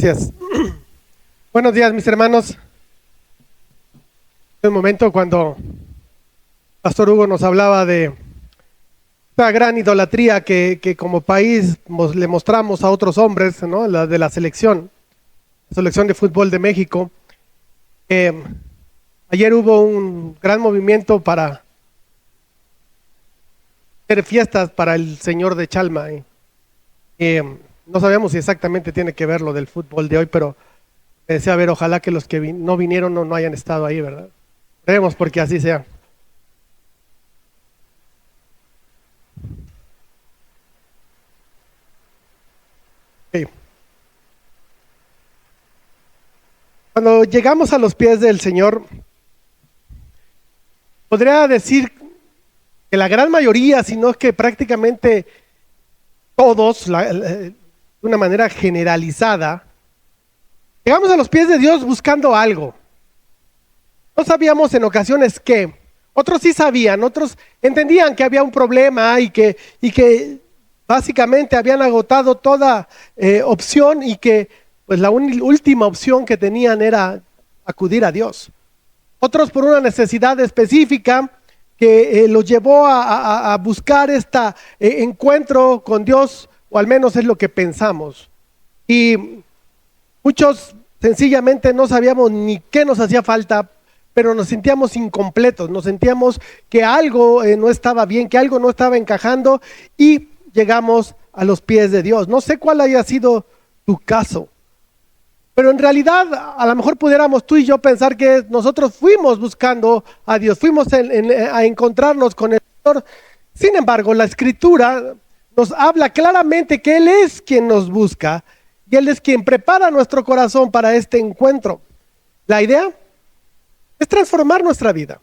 Gracias. Buenos días, mis hermanos. En un momento cuando Pastor Hugo nos hablaba de esta gran idolatría que como país le mostramos a otros hombres, ¿no? La de la selección de fútbol de México. Ayer hubo un gran movimiento para hacer fiestas para el señor de Chalma. No sabemos si exactamente tiene que ver lo del fútbol de hoy, pero deseo ver, ojalá que los que no vinieron no hayan estado ahí, ¿verdad? Creemos porque así sea. Okay. Cuando llegamos a los pies del Señor, podría decir que la gran mayoría, si no es que prácticamente todos, de una manera generalizada, llegamos a los pies de Dios buscando algo. No sabíamos en ocasiones qué. Otros sí sabían, otros entendían que había un problema y que básicamente habían agotado toda opción y que pues la última opción que tenían era acudir a Dios. Otros por una necesidad específica que los llevó a buscar este encuentro con Dios, o al menos es lo que pensamos. Y muchos sencillamente no sabíamos ni qué nos hacía falta, pero nos sentíamos incompletos, nos sentíamos que algo no estaba bien, que algo no estaba encajando y llegamos a los pies de Dios. No sé cuál haya sido tu caso, pero en realidad a lo mejor pudiéramos tú y yo pensar que nosotros fuimos buscando a Dios, fuimos a encontrarnos con el Señor. Sin embargo, la Escritura nos habla claramente que Él es quien nos busca y Él es quien prepara nuestro corazón para este encuentro. La idea es transformar nuestra vida,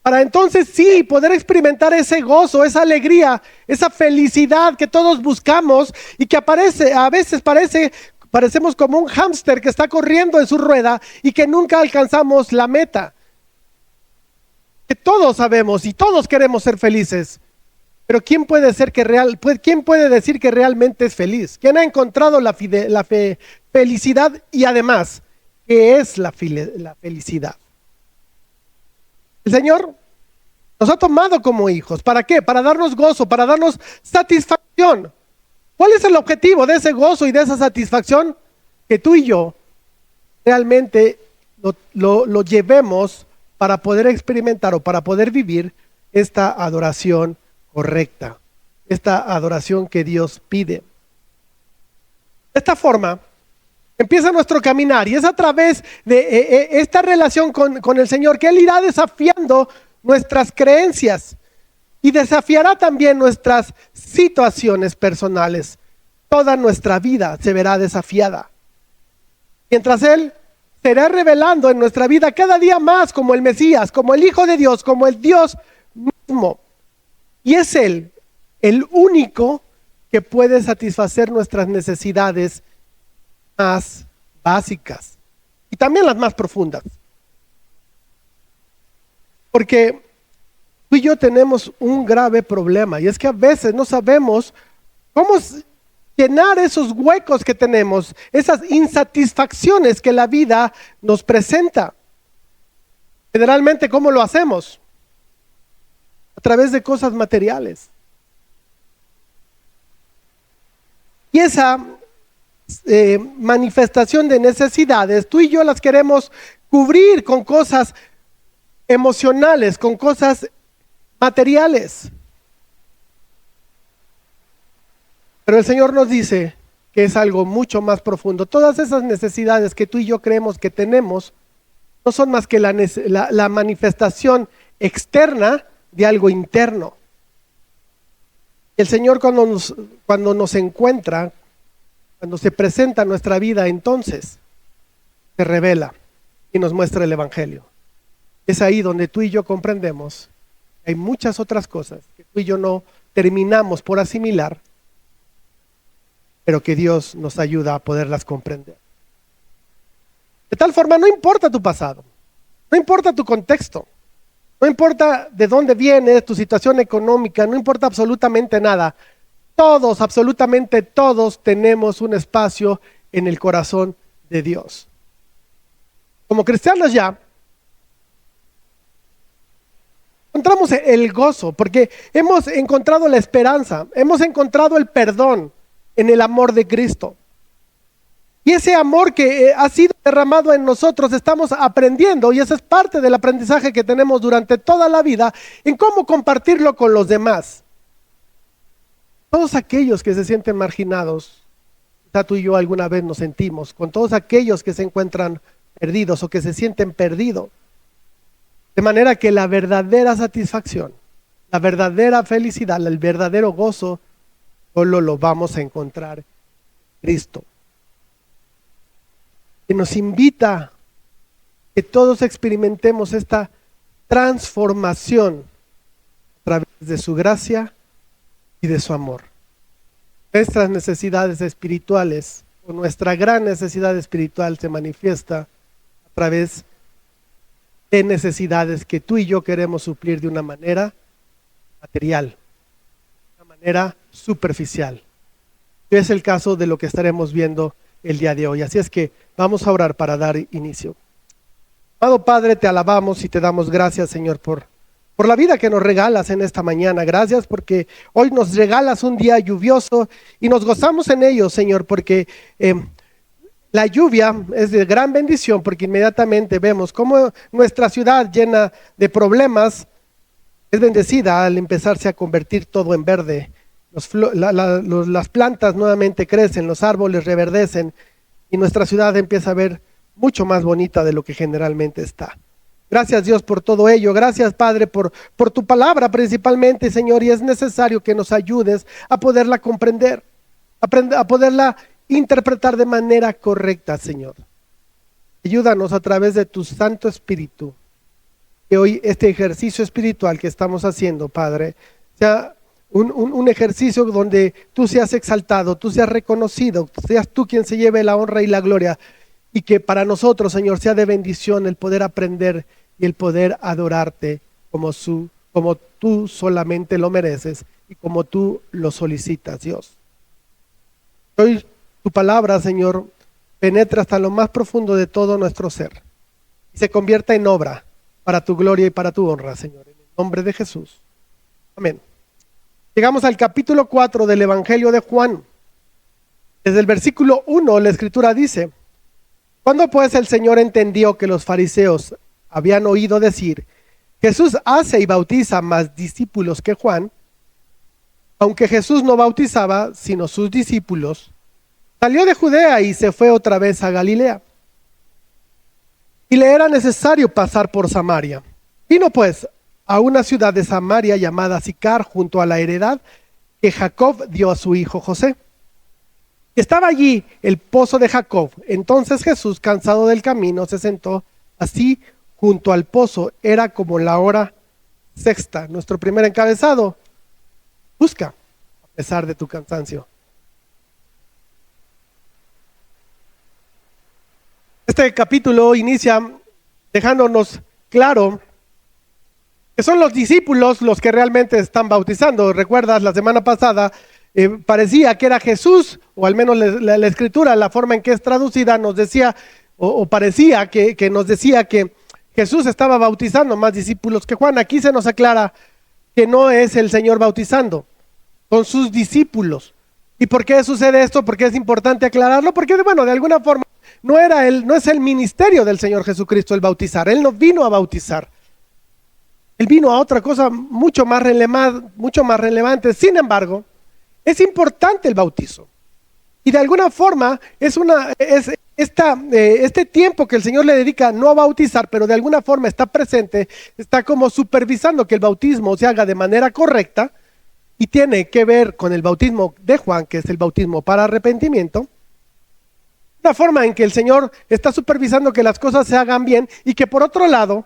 para entonces sí poder experimentar ese gozo, esa alegría, esa felicidad que todos buscamos y que a veces parecemos como un hámster que está corriendo en su rueda y que nunca alcanzamos la meta. Que todos sabemos y todos queremos ser felices, pero ¿quién puede decir que realmente es feliz? ¿Quién ha encontrado la felicidad y además qué es la felicidad? El Señor nos ha tomado como hijos. ¿Para qué? Para darnos gozo, para darnos satisfacción. ¿Cuál es el objetivo de ese gozo y de esa satisfacción? Que tú y yo realmente lo llevemos para poder experimentar o para poder vivir esta adoración correcta, esta adoración que Dios pide. De esta forma empieza nuestro caminar y es a través de esta relación con el Señor que Él irá desafiando nuestras creencias y desafiará también nuestras situaciones personales. Toda nuestra vida se verá desafiada. Mientras Él será revelando en nuestra vida cada día más como el Mesías, como el Hijo de Dios, como el Dios mismo. Y es Él el único que puede satisfacer nuestras necesidades más básicas y también las más profundas. Porque tú y yo tenemos un grave problema y es que a veces no sabemos cómo llenar esos huecos que tenemos, esas insatisfacciones que la vida nos presenta. Generalmente, ¿cómo lo hacemos? A través de cosas materiales. Y esa manifestación de necesidades, tú y yo las queremos cubrir con cosas emocionales, con cosas materiales. Pero el Señor nos dice que es algo mucho más profundo. Todas esas necesidades que tú y yo creemos que tenemos no son más que la manifestación externa de algo interno. El Señor cuando nos encuentra, cuando se presenta en nuestra vida, entonces se revela y nos muestra el Evangelio. Es ahí donde tú y yo comprendemos que hay muchas otras cosas que tú y yo no terminamos por asimilar, pero que Dios nos ayuda a poderlas comprender. De tal forma, no importa tu pasado, no importa tu contexto, no importa de dónde vienes, tu situación económica, no importa absolutamente nada. Todos, absolutamente todos, tenemos un espacio en el corazón de Dios. Como cristianos ya encontramos el gozo porque hemos encontrado la esperanza, hemos encontrado el perdón en el amor de Cristo. Y ese amor que ha sido derramado en nosotros estamos aprendiendo, y ese es parte del aprendizaje que tenemos durante toda la vida, en cómo compartirlo con los demás. Todos aquellos que se sienten marginados, quizá tú y yo alguna vez nos sentimos, con todos aquellos que se encuentran perdidos o que se sienten perdidos. De manera que la verdadera satisfacción, la verdadera felicidad, el verdadero gozo, solo lo vamos a encontrar en Cristo. Que nos invita a que todos experimentemos esta transformación a través de su gracia y de su amor. Nuestras necesidades espirituales, o nuestra gran necesidad espiritual, se manifiesta a través de necesidades que tú y yo queremos suplir de una manera material, de una manera superficial. Y es el caso de lo que estaremos viendo el día de hoy. Así es que vamos a orar para dar inicio. Amado Padre, te alabamos y te damos gracias, Señor, por la vida que nos regalas en esta mañana. Gracias porque hoy nos regalas un día lluvioso y nos gozamos en ello, Señor, porque la lluvia es de gran bendición, porque inmediatamente vemos cómo nuestra ciudad llena de problemas es bendecida al empezarse a convertir todo en verde. Las plantas nuevamente crecen, los árboles reverdecen y nuestra ciudad empieza a ver mucho más bonita de lo que generalmente está. Gracias, Dios, por todo ello. Gracias, Padre, por tu palabra principalmente, Señor, y es necesario que nos ayudes a poderla comprender, a poderla interpretar de manera correcta, Señor. Ayúdanos a través de tu Santo Espíritu, que hoy este ejercicio espiritual que estamos haciendo, Padre, sea un ejercicio donde tú seas exaltado, tú seas reconocido, seas tú quien se lleve la honra y la gloria, y que para nosotros, Señor, sea de bendición el poder aprender y el poder adorarte como tú solamente lo mereces y como tú lo solicitas, Dios. Hoy tu palabra, Señor, penetra hasta lo más profundo de todo nuestro ser y se convierta en obra para tu gloria y para tu honra, Señor, en el nombre de Jesús. Amén. Llegamos al capítulo 4 del Evangelio de Juan. Desde el versículo 1 la Escritura dice: cuando pues el Señor entendió que los fariseos habían oído decir, Jesús hace y bautiza más discípulos que Juan, aunque Jesús no bautizaba sino sus discípulos, salió de Judea y se fue otra vez a Galilea. Y le era necesario pasar por Samaria. Vino pues a una ciudad de Samaria llamada Sicar, junto a la heredad que Jacob dio a su hijo José. Estaba allí el pozo de Jacob. Entonces Jesús, cansado del camino, se sentó así junto al pozo. Era como la hora sexta. Nuestro primer encabezado: busca a pesar de tu cansancio. Este capítulo inicia dejándonos claro que son los discípulos los que realmente están bautizando. ¿Recuerdas? La semana pasada parecía que era Jesús, o al menos la Escritura, la forma en que es traducida, nos decía, o parecía que nos decía que Jesús estaba bautizando más discípulos que Juan. Aquí se nos aclara que no es el Señor bautizando, son sus discípulos. ¿Y por qué sucede esto? Porque es importante aclararlo, porque bueno, de alguna forma no es el ministerio del Señor Jesucristo el bautizar. Él no vino a bautizar. Él vino a otra cosa mucho más relevante. Sin embargo, es importante el bautizo. Y de alguna forma este tiempo que el Señor le dedica no a bautizar, pero de alguna forma está presente, está como supervisando que el bautismo se haga de manera correcta, y tiene que ver con el bautismo de Juan, que es el bautismo para arrepentimiento. Una forma en que el Señor está supervisando que las cosas se hagan bien, y que por otro lado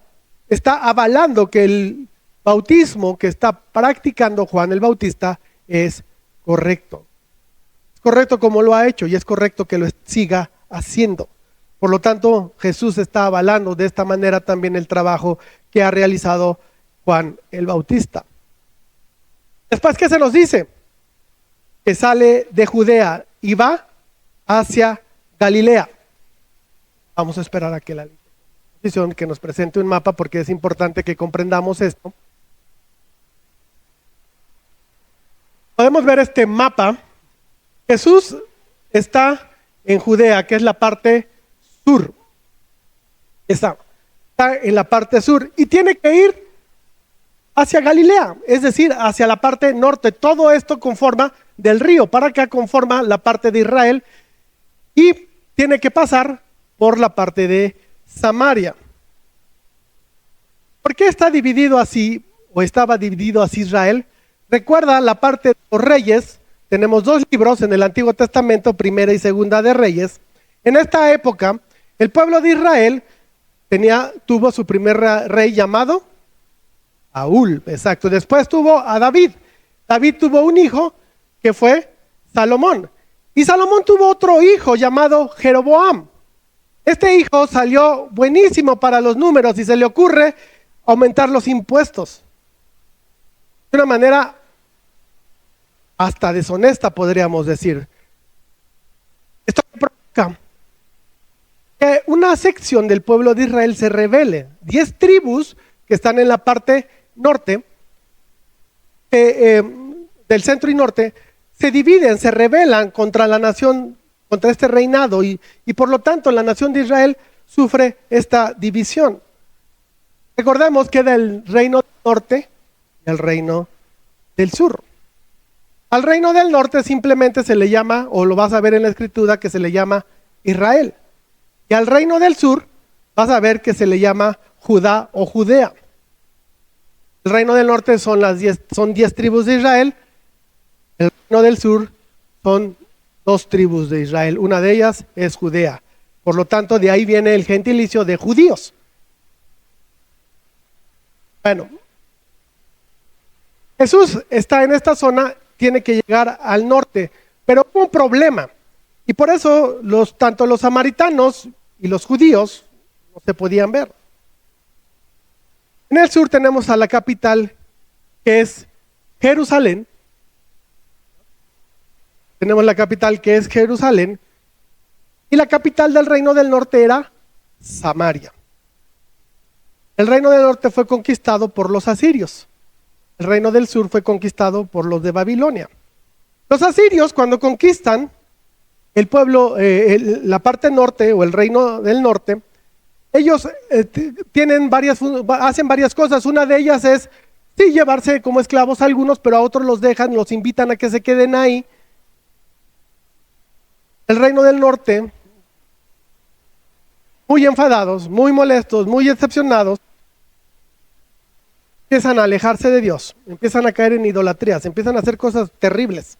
está avalando que el bautismo que está practicando Juan el Bautista es correcto. Es correcto como lo ha hecho y es correcto que lo siga haciendo. Por lo tanto, Jesús está avalando de esta manera también el trabajo que ha realizado Juan el Bautista. Después, ¿qué se nos dice? Que sale de Judea y va hacia Galilea. Vamos a esperar a que la exposición que nos presente un mapa porque es importante que comprendamos esto. Podemos ver este mapa. Jesús está en Judea, que es la parte sur. Está en la parte sur y tiene que ir hacia Galilea, es decir, hacia la parte norte. Todo esto conforma del río, para acá conforma la parte de Israel y tiene que pasar por la parte de Samaria. ¿Por qué está dividido así o estaba dividido así Israel? Recuerda la parte de los reyes. Tenemos dos libros en el Antiguo Testamento, Primera y Segunda de Reyes. En esta época, el pueblo de Israel tuvo su primer rey llamado Saúl, exacto. Después tuvo a David. David tuvo un hijo que fue Salomón. Y Salomón tuvo otro hijo llamado Jeroboam. Este hijo salió buenísimo para los números y se le ocurre aumentar los impuestos. De una manera hasta deshonesta, podríamos decir. Esto provoca que una sección del pueblo de Israel se rebele. 10 tribus que están en la parte norte, del centro y norte, se dividen, se rebelan contra la nación, contra este reinado y por lo tanto la nación de Israel sufre esta división. Recordemos que del reino del norte y el reino del sur. Al reino del norte simplemente se le llama, o lo vas a ver en la escritura, que se le llama Israel. Y al reino del sur vas a ver que se le llama Judá o Judea. El reino del norte son 10 tribus de Israel. El reino del sur son 2 tribus de Israel. Una de ellas es Judea. Por lo tanto, de ahí viene el gentilicio de judíos. Bueno, Jesús está en esta zona, tiene que llegar al norte, pero hubo un problema. Y por eso tanto los samaritanos y los judíos no se podían ver. En el sur tenemos a la capital, que es Jerusalén. Tenemos la capital, que es Jerusalén. Y la capital del reino del norte era Samaria. El reino del norte fue conquistado por los asirios. El reino del sur fue conquistado por los de Babilonia. Los asirios, cuando conquistan el pueblo, la parte norte o el reino del norte, ellos hacen varias cosas. Una de ellas es, sí, llevarse como esclavos a algunos, pero a otros los dejan, los invitan a que se queden ahí. El reino del norte, muy enfadados, muy molestos, muy decepcionados, empiezan a alejarse de Dios, empiezan a caer en idolatrías, empiezan a hacer cosas terribles.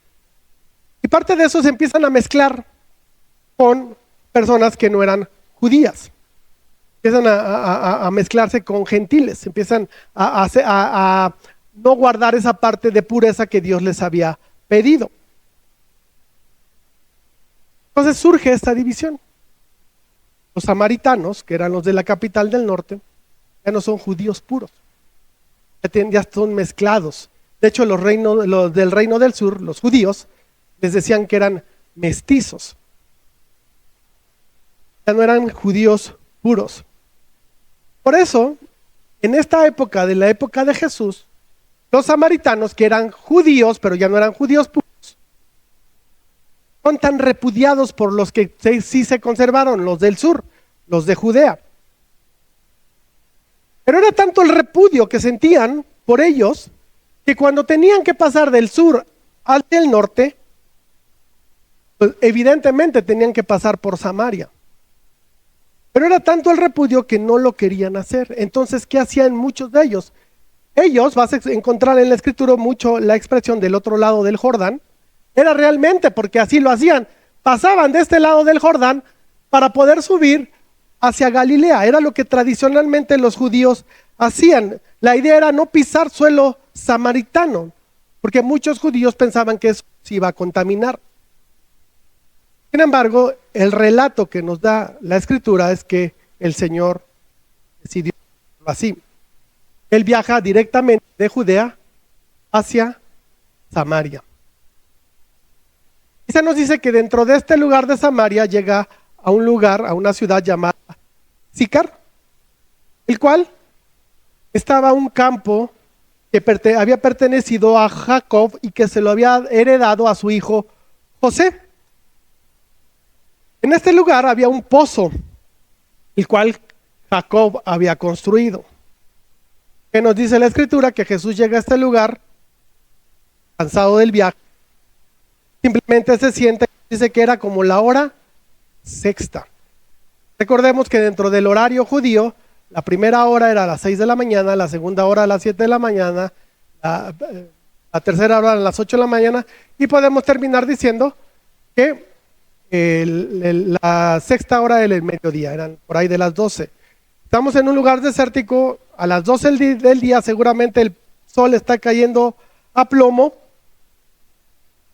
Y parte de eso se empiezan a mezclar con personas que no eran judías. Empiezan a mezclarse con gentiles, empiezan a no guardar esa parte de pureza que Dios les había pedido. Entonces surge esta división. Los samaritanos, que eran los de la capital del norte, ya no son judíos puros. Ya son mezclados. De hecho, los del reino del sur, los judíos, les decían que eran mestizos. Ya no eran judíos puros. Por eso, en esta época, de la época de Jesús, los samaritanos, que eran judíos, pero ya no eran judíos puros, son tan repudiados por los que sí se conservaron, los del sur, los de Judea. Pero era tanto el repudio que sentían por ellos, que cuando tenían que pasar del sur hacia el norte, pues evidentemente tenían que pasar por Samaria. Pero era tanto el repudio que no lo querían hacer. Entonces, ¿qué hacían muchos de ellos? Ellos, vas a encontrar en la escritura mucho la expresión del otro lado del Jordán. Era realmente porque así lo hacían. Pasaban de este lado del Jordán para poder subir hacia Galilea. Era lo que tradicionalmente los judíos hacían. La idea era no pisar suelo samaritano, porque muchos judíos pensaban que eso se iba a contaminar. Sin embargo, el relato que nos da la escritura es que el Señor decidió hacerlo así. Él viaja directamente de Judea hacia Samaria. Y se nos dice que dentro de este lugar de Samaria llega a un lugar, a una ciudad llamada Sicar, el cual estaba un campo que había pertenecido a Jacob y que se lo había heredado a su hijo José. En este lugar había un pozo, el cual Jacob había construido. Que nos dice la escritura que Jesús llega a este lugar, cansado del viaje, simplemente se sienta y dice que era como la hora sexta. Recordemos que dentro del horario judío, la primera hora era a las 6 de la mañana, la segunda hora a las 7 de la mañana, la tercera hora a las 8 de la mañana, y podemos terminar diciendo que la sexta hora del mediodía, eran por ahí de las 12. Estamos en un lugar desértico, a las 12 del día seguramente el sol está cayendo a plomo.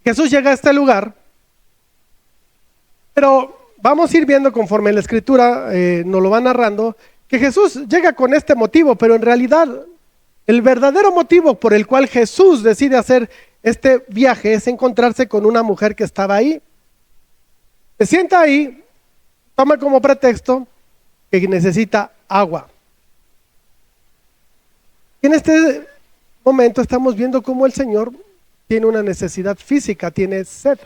Jesús llega a este lugar, pero vamos a ir viendo conforme la escritura nos lo va narrando, que Jesús llega con este motivo, pero en realidad el verdadero motivo por el cual Jesús decide hacer este viaje es encontrarse con una mujer que estaba ahí. Se sienta ahí, toma como pretexto que necesita agua. En este momento estamos viendo cómo el Señor tiene una necesidad física, tiene sed.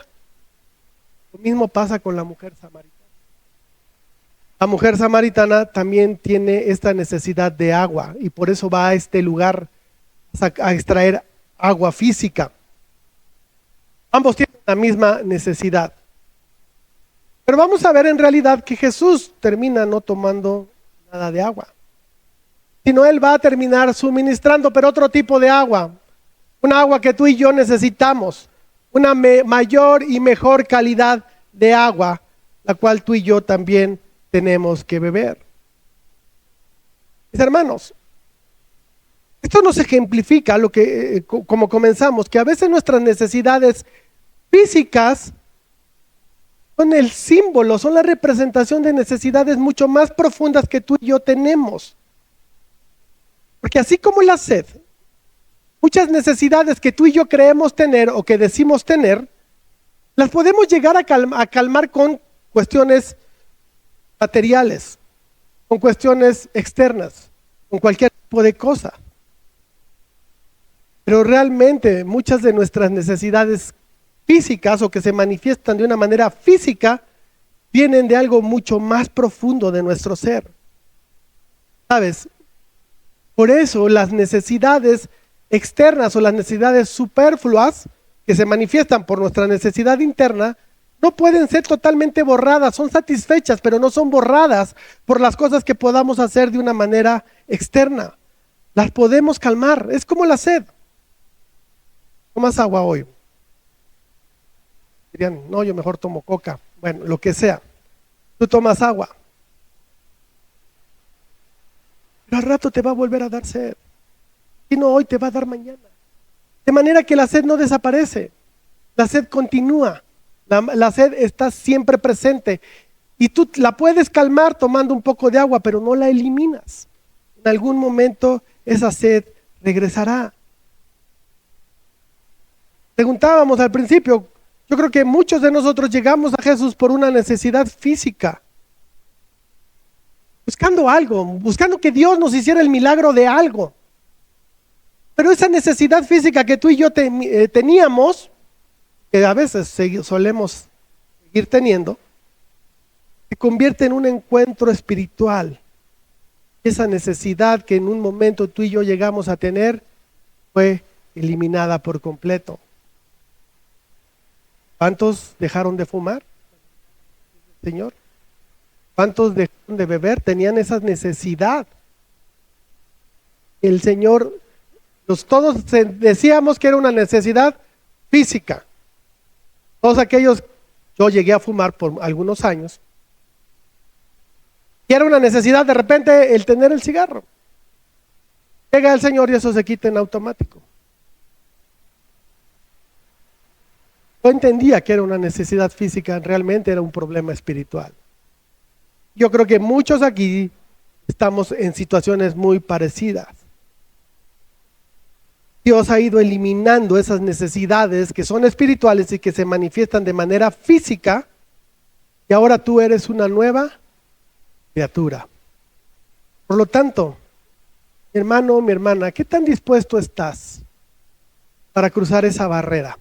Lo mismo pasa con la mujer samaritana. La mujer samaritana también tiene esta necesidad de agua y por eso va a este lugar a extraer agua física. Ambos tienen la misma necesidad. Pero vamos a ver en realidad que Jesús termina no tomando nada de agua, sino Él va a terminar suministrando, pero otro tipo de agua, un agua que tú y yo necesitamos, una mayor y mejor calidad de agua, la cual tú y yo también tenemos que beber. Mis hermanos, esto nos ejemplifica lo que, como comenzamos, que a veces nuestras necesidades físicas son el símbolo, son la representación de necesidades mucho más profundas que tú y yo tenemos. Porque así como la sed, muchas necesidades que tú y yo creemos tener o que decimos tener, las podemos llegar a calmar con cuestiones materiales, con cuestiones externas, con cualquier tipo de cosa. Pero realmente muchas de nuestras necesidades físicas o que se manifiestan de una manera física vienen de algo mucho más profundo de nuestro ser. ¿Sabes? Por eso las necesidades externas o las necesidades superfluas que se manifiestan por nuestra necesidad interna no pueden ser totalmente borradas, son satisfechas, pero no son borradas por las cosas que podamos hacer de una manera externa. Las podemos calmar, es como la sed. ¿Tomas agua hoy? Dirían, no, yo mejor tomo coca. Bueno, lo que sea. Tú tomas agua. Pero al rato te va a volver a dar sed. Si no hoy, te va a dar mañana. De manera que la sed no desaparece. La sed continúa. La sed está siempre presente. Y tú la puedes calmar tomando un poco de agua, pero no la eliminas. En algún momento esa sed regresará. Preguntábamos al principio, yo creo que muchos de nosotros llegamos a Jesús por una necesidad física. Buscando algo, buscando que Dios nos hiciera el milagro de algo. Pero esa necesidad física que tú y yo teníamos, que a veces solemos seguir teniendo, se convierte en un encuentro espiritual. Esa necesidad que en un momento tú y yo llegamos a tener fue eliminada por completo. ¿Cuántos dejaron de fumar, Señor? ¿Cuántos dejaron de beber? Tenían esa necesidad. El Señor, todos decíamos que era una necesidad física. Todos aquellos, yo llegué a fumar por algunos años, y era una necesidad de repente el tener el cigarro. Llega el Señor y eso se quita en automático. Yo entendía que era una necesidad física, realmente era un problema espiritual. Yo creo que muchos aquí estamos en situaciones muy parecidas. Dios ha ido eliminando esas necesidades que son espirituales y que se manifiestan de manera física y ahora tú eres una nueva criatura. Por lo tanto, mi hermano, mi hermana, ¿qué tan dispuesto estás para cruzar esa barrera?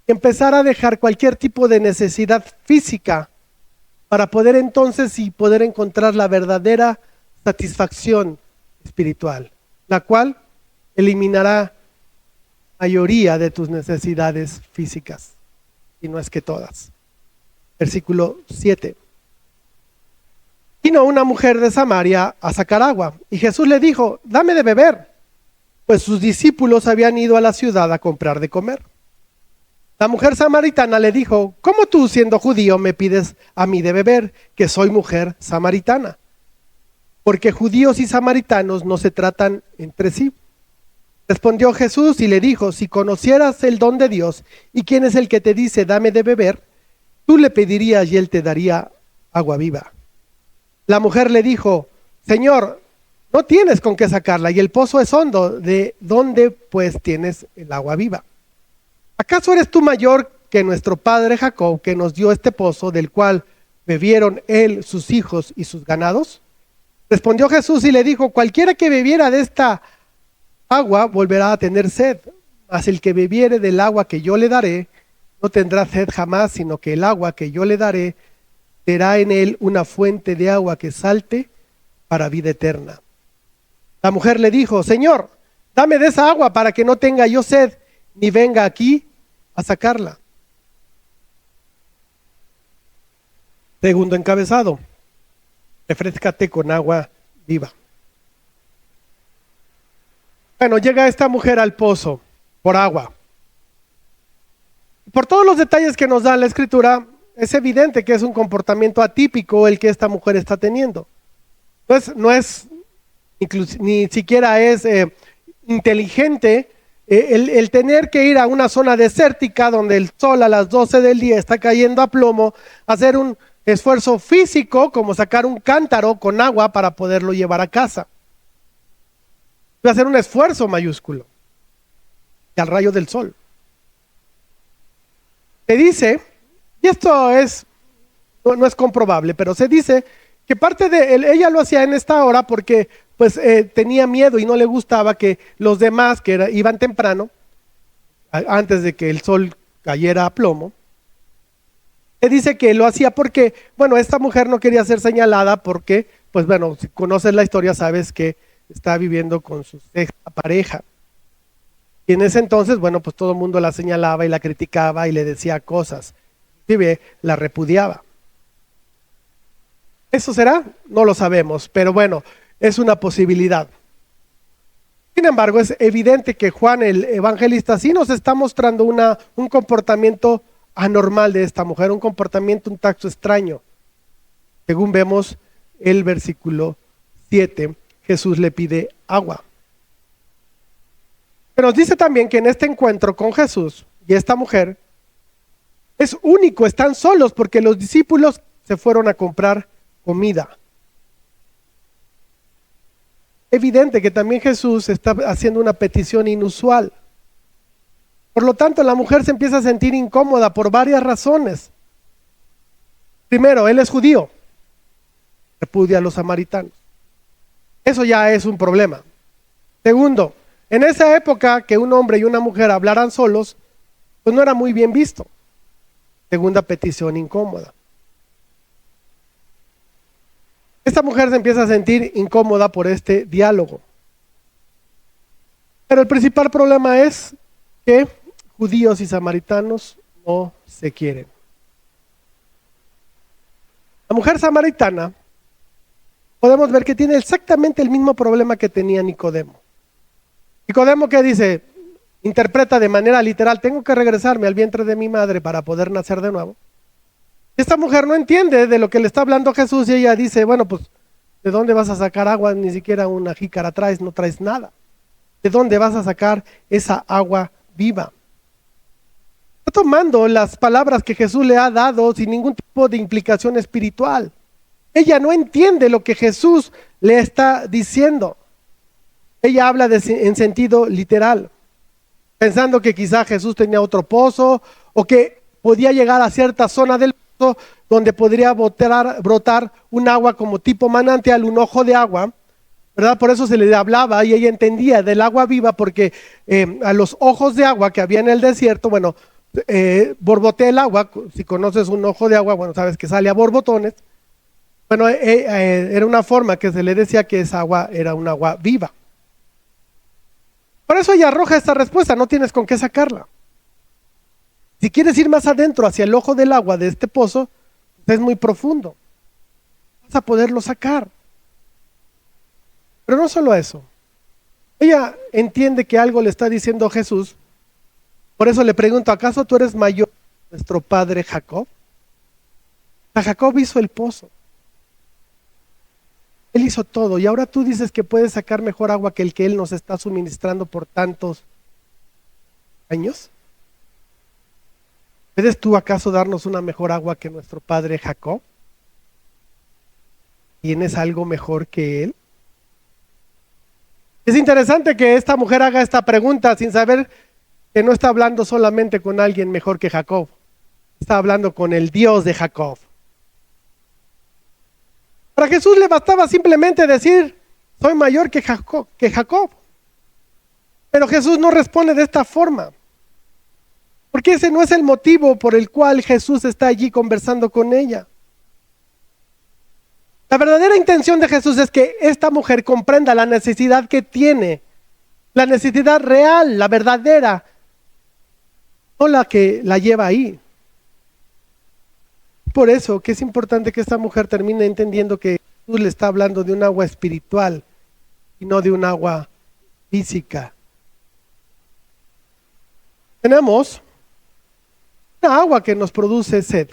Empezar a dejar cualquier tipo de necesidad física para poder entonces y poder encontrar la verdadera satisfacción espiritual, la cual eliminará mayoría de tus necesidades físicas, y no es que todas. Versículo 7. Vino una mujer de Samaria a sacar agua, y Jesús le dijo: dame de beber, pues sus discípulos habían ido a la ciudad a comprar de comer. La mujer samaritana le dijo: ¿cómo tú, siendo judío, me pides a mí de beber, que soy mujer samaritana? Porque judíos y samaritanos no se tratan entre sí. Respondió Jesús y le dijo: si conocieras el don de Dios y quién es el que te dice dame de beber, tú le pedirías y él te daría agua viva. La mujer le dijo: Señor, no tienes con qué sacarla y el pozo es hondo. ¿De dónde pues tienes el agua viva? ¿Acaso eres tú mayor que nuestro padre Jacob, que nos dio este pozo, del cual bebieron él, sus hijos y sus ganados? Respondió Jesús y le dijo: cualquiera que bebiera de esta agua volverá a tener sed, mas el que bebiere del agua que yo le daré no tendrá sed jamás, sino que el agua que yo le daré será en él una fuente de agua que salte para vida eterna. La mujer le dijo: Señor, dame de esa agua para que no tenga yo sed, ni venga aquí a sacarla. Segundo encabezado: refréscate con agua viva. Bueno, llega esta mujer al pozo por agua. Por todos los detalles que nos da la Escritura, es evidente que es un comportamiento atípico el que esta mujer está teniendo. Pues no es, ni siquiera es inteligente el tener que ir a una zona desértica donde el sol a las 12 del día está cayendo a plomo, hacer un esfuerzo físico como sacar un cántaro con agua para poderlo llevar a casa. Va a hacer un esfuerzo mayúsculo y al rayo del sol. Se dice, y esto no es comprobable, pero se dice que parte de ella lo hacía en esta hora porque pues tenía miedo y no le gustaba que los demás que iban temprano, antes de que el sol cayera a plomo. Se dice que lo hacía porque, bueno, esta mujer no quería ser señalada porque, pues bueno, si conoces la historia sabes que está viviendo con su sexta pareja. Y en ese entonces, bueno, pues todo el mundo la señalaba y la criticaba y le decía cosas. Inclusive la repudiaba. ¿Eso será? No lo sabemos, pero bueno, es una posibilidad. Sin embargo, es evidente que Juan el evangelista sí nos está mostrando un comportamiento anormal de esta mujer, un comportamiento un tanto extraño. Según vemos el versículo 7, Jesús le pide agua. Pero nos dice también que en este encuentro con Jesús y esta mujer es único, están solos porque los discípulos se fueron a comprar comida. Evidente que también Jesús está haciendo una petición inusual. Por lo tanto, la mujer se empieza a sentir incómoda por varias razones. Primero, él es judío, repudia a los samaritanos. Eso ya es un problema. Segundo, en esa época que un hombre y una mujer hablaran solos, pues no era muy bien visto. Segunda petición incómoda. Esta mujer se empieza a sentir incómoda por este diálogo. Pero el principal problema es que judíos y samaritanos no se quieren. La mujer samaritana, podemos ver que tiene exactamente el mismo problema que tenía Nicodemo. Nicodemo, ¿qué dice? Interpreta de manera literal: tengo que regresarme al vientre de mi madre para poder nacer de nuevo. Esta mujer no entiende de lo que le está hablando Jesús y ella dice: bueno, pues, ¿de dónde vas a sacar agua? Ni siquiera una jícara traes, no traes nada. ¿De dónde vas a sacar esa agua viva? Está tomando las palabras que Jesús le ha dado sin ningún tipo de implicación espiritual. Ella no entiende lo que Jesús le está diciendo. Ella habla en sentido literal, pensando que quizá Jesús tenía otro pozo o que podía llegar a cierta zona del pozo, donde podría brotar un agua como tipo manantial, un ojo de agua, ¿verdad? Por eso se le hablaba y ella entendía del agua viva, porque a los ojos de agua que había en el desierto, bueno, borbotea el agua. Si conoces un ojo de agua, bueno, sabes que sale a borbotones. Bueno, era una forma que se le decía que esa agua era un agua viva. Por eso ella arroja esta respuesta, no tienes con qué sacarla. Si quieres ir más adentro hacia el ojo del agua de este pozo, es muy profundo. Vas a poderlo sacar. Pero no solo eso. Ella entiende que algo le está diciendo Jesús. Por eso le pregunto, ¿acaso tú eres mayor que nuestro padre Jacob? Jacob hizo el pozo. Él hizo todo. Y ahora tú dices que puedes sacar mejor agua que el que Él nos está suministrando por tantos años. ¿Puedes tú acaso darnos una mejor agua que nuestro padre Jacob? ¿Tienes algo mejor que él? Es interesante que esta mujer haga esta pregunta sin saber que no está hablando solamente con alguien mejor que Jacob. Está hablando con el Dios de Jacob. Para Jesús le bastaba simplemente decir, soy mayor que Jacob. Pero Jesús no responde de esta forma. Porque ese no es el motivo por el cual Jesús está allí conversando con ella. La verdadera intención de Jesús es que esta mujer comprenda la necesidad que tiene, la necesidad real, la verdadera, no la que la lleva ahí. Por eso que es importante que esta mujer termine entendiendo que Jesús le está hablando de un agua espiritual y no de un agua física. Tenemos una agua que nos produce sed,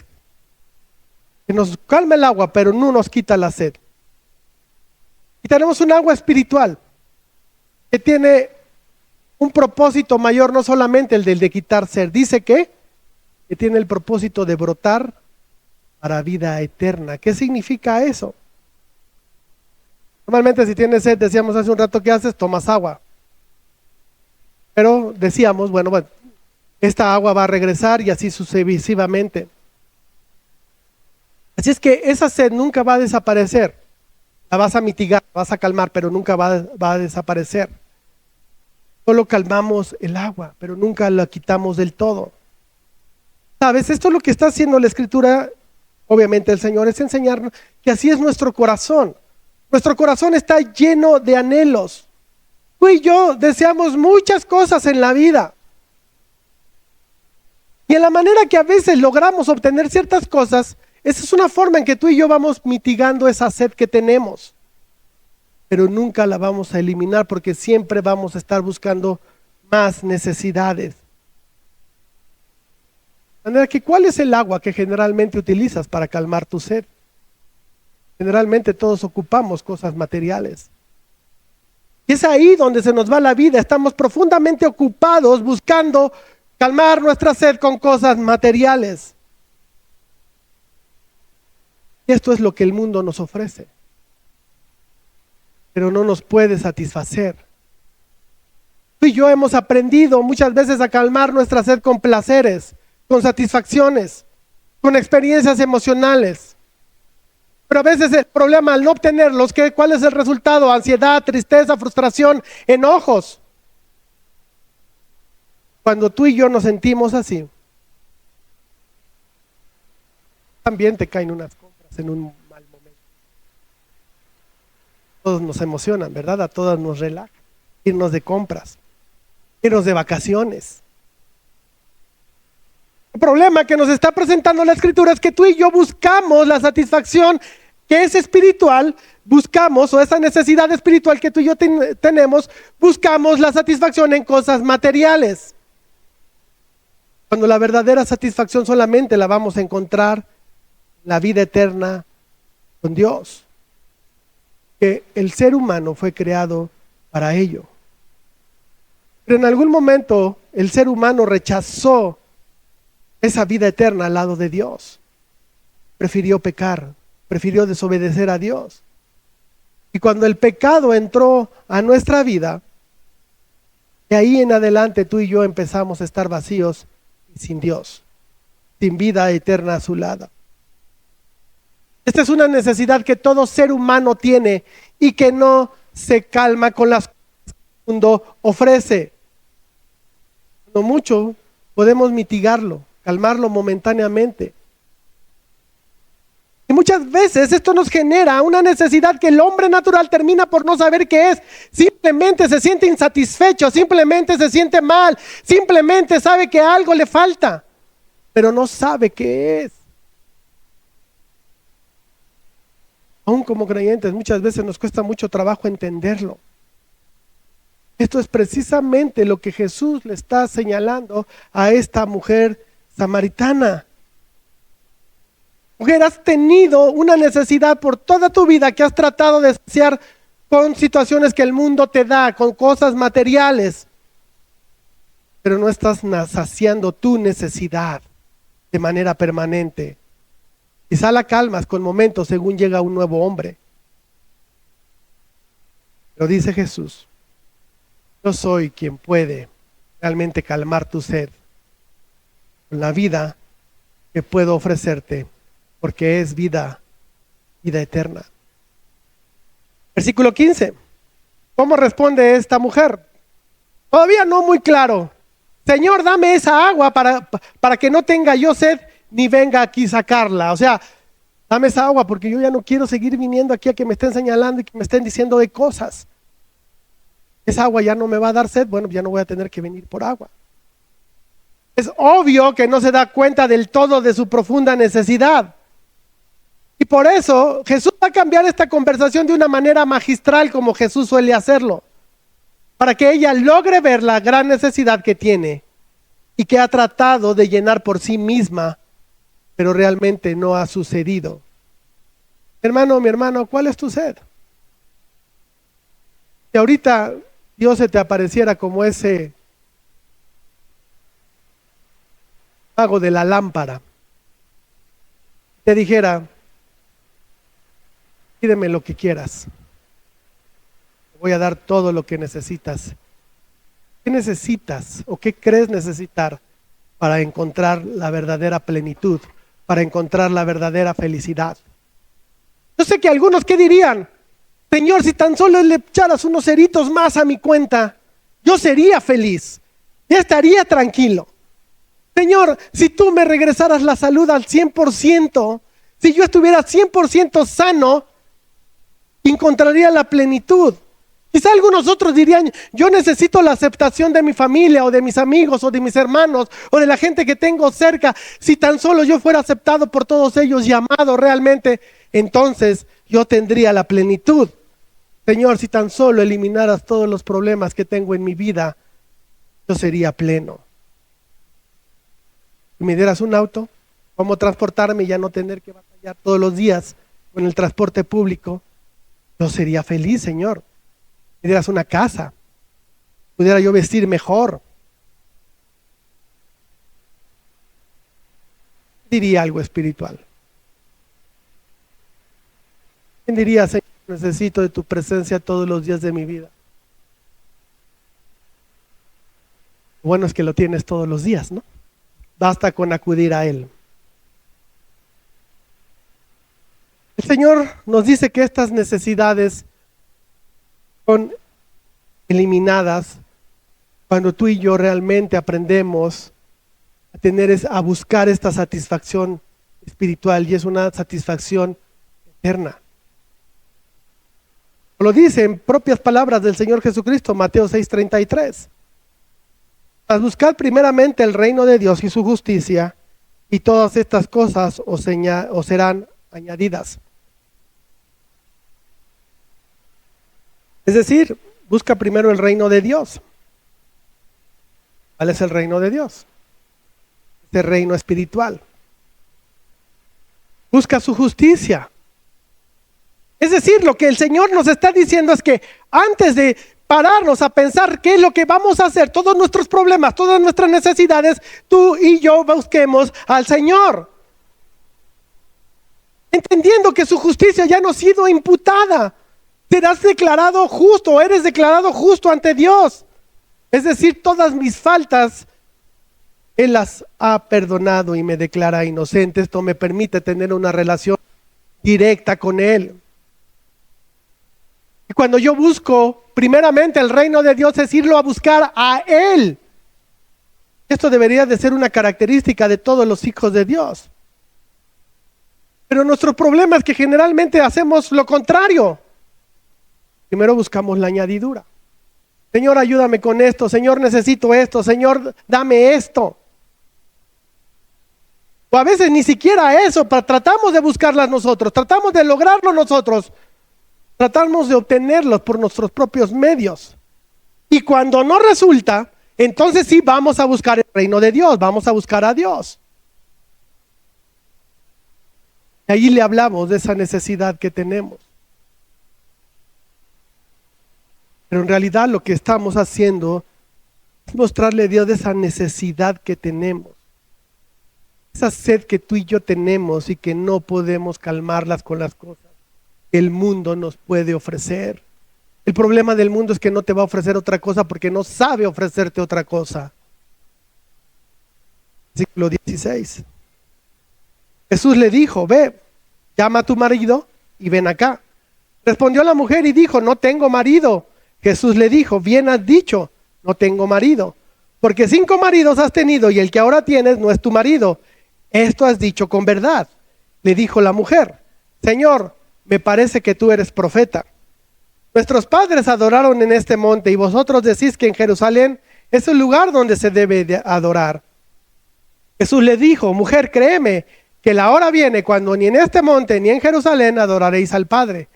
que nos calma el agua, pero no nos quita la sed. Y tenemos un agua espiritual que tiene un propósito mayor, no solamente el del de quitar sed. Dice que tiene el propósito de brotar para vida eterna. ¿Qué significa eso? Normalmente si tienes sed, decíamos hace un rato, ¿qué haces? Tomas agua. Pero decíamos, bueno, esta agua va a regresar y así sucesivamente. Así es que esa sed nunca va a desaparecer. La vas a mitigar, la vas a calmar, pero nunca va a desaparecer. Solo calmamos el agua, pero nunca la quitamos del todo. ¿Sabes? Esto es lo que está haciendo la Escritura, obviamente el Señor, es enseñarnos que así es nuestro corazón. Nuestro corazón está lleno de anhelos. Tú y yo deseamos muchas cosas en la vida. Y en la manera que a veces logramos obtener ciertas cosas, esa es una forma en que tú y yo vamos mitigando esa sed que tenemos. Pero nunca la vamos a eliminar porque siempre vamos a estar buscando más necesidades. De manera que, ¿cuál es el agua que generalmente utilizas para calmar tu sed? Generalmente todos ocupamos cosas materiales. Y es ahí donde se nos va la vida. Estamos profundamente ocupados buscando calmar nuestra sed con cosas materiales. Y esto es lo que el mundo nos ofrece. Pero no nos puede satisfacer. Tú y yo hemos aprendido muchas veces a calmar nuestra sed con placeres, con satisfacciones, con experiencias emocionales. Pero a veces el problema al no obtenerlos, ¿cuál es el resultado? Ansiedad, tristeza, frustración, enojos. Cuando tú y yo nos sentimos así, también te caen unas compras en un mal momento. Todos nos emocionan, ¿verdad? A todas nos relaja. Irnos de compras, irnos de vacaciones. El problema que nos está presentando la Escritura es que tú y yo buscamos la satisfacción que es espiritual, buscamos, o esa necesidad espiritual que tú y yo tenemos, buscamos la satisfacción en cosas materiales. Cuando la verdadera satisfacción solamente la vamos a encontrar en la vida eterna con Dios. Que el ser humano fue creado para ello. Pero en algún momento el ser humano rechazó esa vida eterna al lado de Dios. Prefirió pecar, prefirió desobedecer a Dios. Y cuando el pecado entró a nuestra vida, de ahí en adelante tú y yo empezamos a estar vacíos y sin Dios, sin vida eterna a su lado. Esta es una necesidad que todo ser humano tiene y que no se calma con las cosas que el mundo ofrece. No mucho podemos mitigarlo, calmarlo momentáneamente. Y muchas veces esto nos genera una necesidad que el hombre natural termina por no saber qué es. Simplemente se siente insatisfecho, simplemente se siente mal, simplemente sabe que algo le falta, pero no sabe qué es. Aún como creyentes, muchas veces nos cuesta mucho trabajo entenderlo. Esto es precisamente lo que Jesús le está señalando a esta mujer samaritana. Mujer, has tenido una necesidad por toda tu vida que has tratado de saciar con situaciones que el mundo te da, con cosas materiales, pero no estás saciando tu necesidad de manera permanente. Quizá la calmas con momentos según llega un nuevo hombre. Pero dice Jesús, yo soy quien puede realmente calmar tu sed con la vida que puedo ofrecerte, porque es vida eterna. Versículo 15. ¿Cómo responde esta mujer? Todavía no muy claro. Señor, dame esa agua para que no tenga yo sed ni venga aquí a sacarla. O sea, dame esa agua porque yo ya no quiero seguir viniendo aquí a que me estén señalando y que me estén diciendo de cosas. Esa agua ya no me va a dar sed, bueno, ya no voy a tener que venir por agua. Es obvio que no se da cuenta del todo de su profunda necesidad. Y por eso Jesús va a cambiar esta conversación de una manera magistral como Jesús suele hacerlo, para que ella logre ver la gran necesidad que tiene y que ha tratado de llenar por sí misma, pero realmente no ha sucedido. Hermano, mi hermano, ¿cuál es tu sed? Si ahorita Dios se te apareciera como ese mago de la lámpara, te dijera, pídeme lo que quieras, te voy a dar todo lo que necesitas. ¿Qué necesitas o qué crees necesitar para encontrar la verdadera plenitud, para encontrar la verdadera felicidad? Yo sé que algunos, ¿qué dirían? Señor, si tan solo le echaras unos ceritos más a mi cuenta, yo sería feliz, ya estaría tranquilo. Señor, si tú me regresaras la salud al 100%, si yo estuviera 100% sano, encontraría la plenitud. Quizá algunos otros dirían, yo necesito la aceptación de mi familia o de mis amigos o de mis hermanos o de la gente que tengo cerca. Si tan solo yo fuera aceptado por todos ellos y amado realmente, entonces yo tendría la plenitud. Señor, si tan solo eliminaras todos los problemas que tengo en mi vida, yo sería pleno. Si me dieras un auto, cómo transportarme y ya no tener que batallar todos los días con el transporte público, yo sería feliz, Señor. Me dieras una casa, pudiera yo vestir mejor. Diría algo espiritual. ¿Quién diría, Señor, necesito de tu presencia todos los días de mi vida? Lo bueno es que lo tienes todos los días, ¿no? Basta con acudir a Él. El Señor nos dice que estas necesidades son eliminadas cuando tú y yo realmente aprendemos a buscar esta satisfacción espiritual, y es una satisfacción eterna. Lo dice en propias palabras del Señor Jesucristo, Mateo 6:33. Buscad primeramente el reino de Dios y su justicia, y todas estas cosas os serán añadidas. Es decir, busca primero el reino de Dios. ¿Cuál es el reino de Dios? Este reino espiritual. Busca su justicia. Es decir, lo que el Señor nos está diciendo es que antes de pararnos a pensar qué es lo que vamos a hacer, todos nuestros problemas, todas nuestras necesidades, tú y yo busquemos al Señor. Entendiendo que su justicia ya no ha sido imputada. Serás declarado justo, eres declarado justo ante Dios. Es decir, todas mis faltas, Él las ha perdonado y me declara inocente. Esto me permite tener una relación directa con Él. Y cuando yo busco primeramente el reino de Dios, es irlo a buscar a Él. Esto debería de ser una característica de todos los hijos de Dios. Pero nuestro problema es que generalmente hacemos lo contrario. Primero buscamos la añadidura. Señor, ayúdame con esto. Señor, necesito esto. Señor, dame esto. O a veces ni siquiera eso, tratamos de buscarlas nosotros, tratamos de lograrlo nosotros, tratamos de obtenerlos por nuestros propios medios. Y cuando no resulta, entonces sí vamos a buscar el reino de Dios, vamos a buscar a Dios. Y ahí le hablamos de esa necesidad que tenemos. Pero en realidad lo que estamos haciendo es mostrarle a Dios de esa necesidad que tenemos. Esa sed que tú y yo tenemos y que no podemos calmarlas con las cosas que el mundo nos puede ofrecer. El problema del mundo es que no te va a ofrecer otra cosa porque no sabe ofrecerte otra cosa. Versículo 16. Jesús le dijo, ve, llama a tu marido y ven acá. Respondió la mujer y dijo, no tengo marido. Jesús le dijo, bien has dicho, no tengo marido. Porque 5 maridos has tenido y el que ahora tienes no es tu marido. Esto has dicho con verdad. Le dijo la mujer, Señor, me parece que tú eres profeta. Nuestros padres adoraron en este monte y vosotros decís que en Jerusalén es el lugar donde se debe de adorar. Jesús le dijo, mujer, créeme que la hora viene cuando ni en este monte ni en Jerusalén adoraréis al Padre.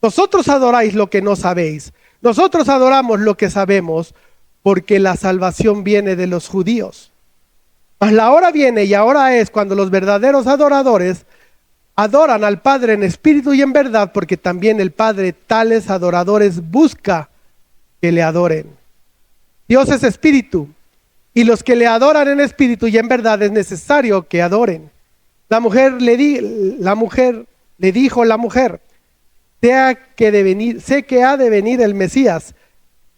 Vosotros adoráis lo que no sabéis. Nosotros adoramos lo que sabemos, porque la salvación viene de los judíos. Mas la hora viene y ahora es cuando los verdaderos adoradores adoran al Padre en espíritu y en verdad, porque también el Padre tales adoradores busca que le adoren. Dios es espíritu, y los que le adoran en espíritu y en verdad es necesario que adoren. La mujer le dijo, sé que ha de venir el Mesías,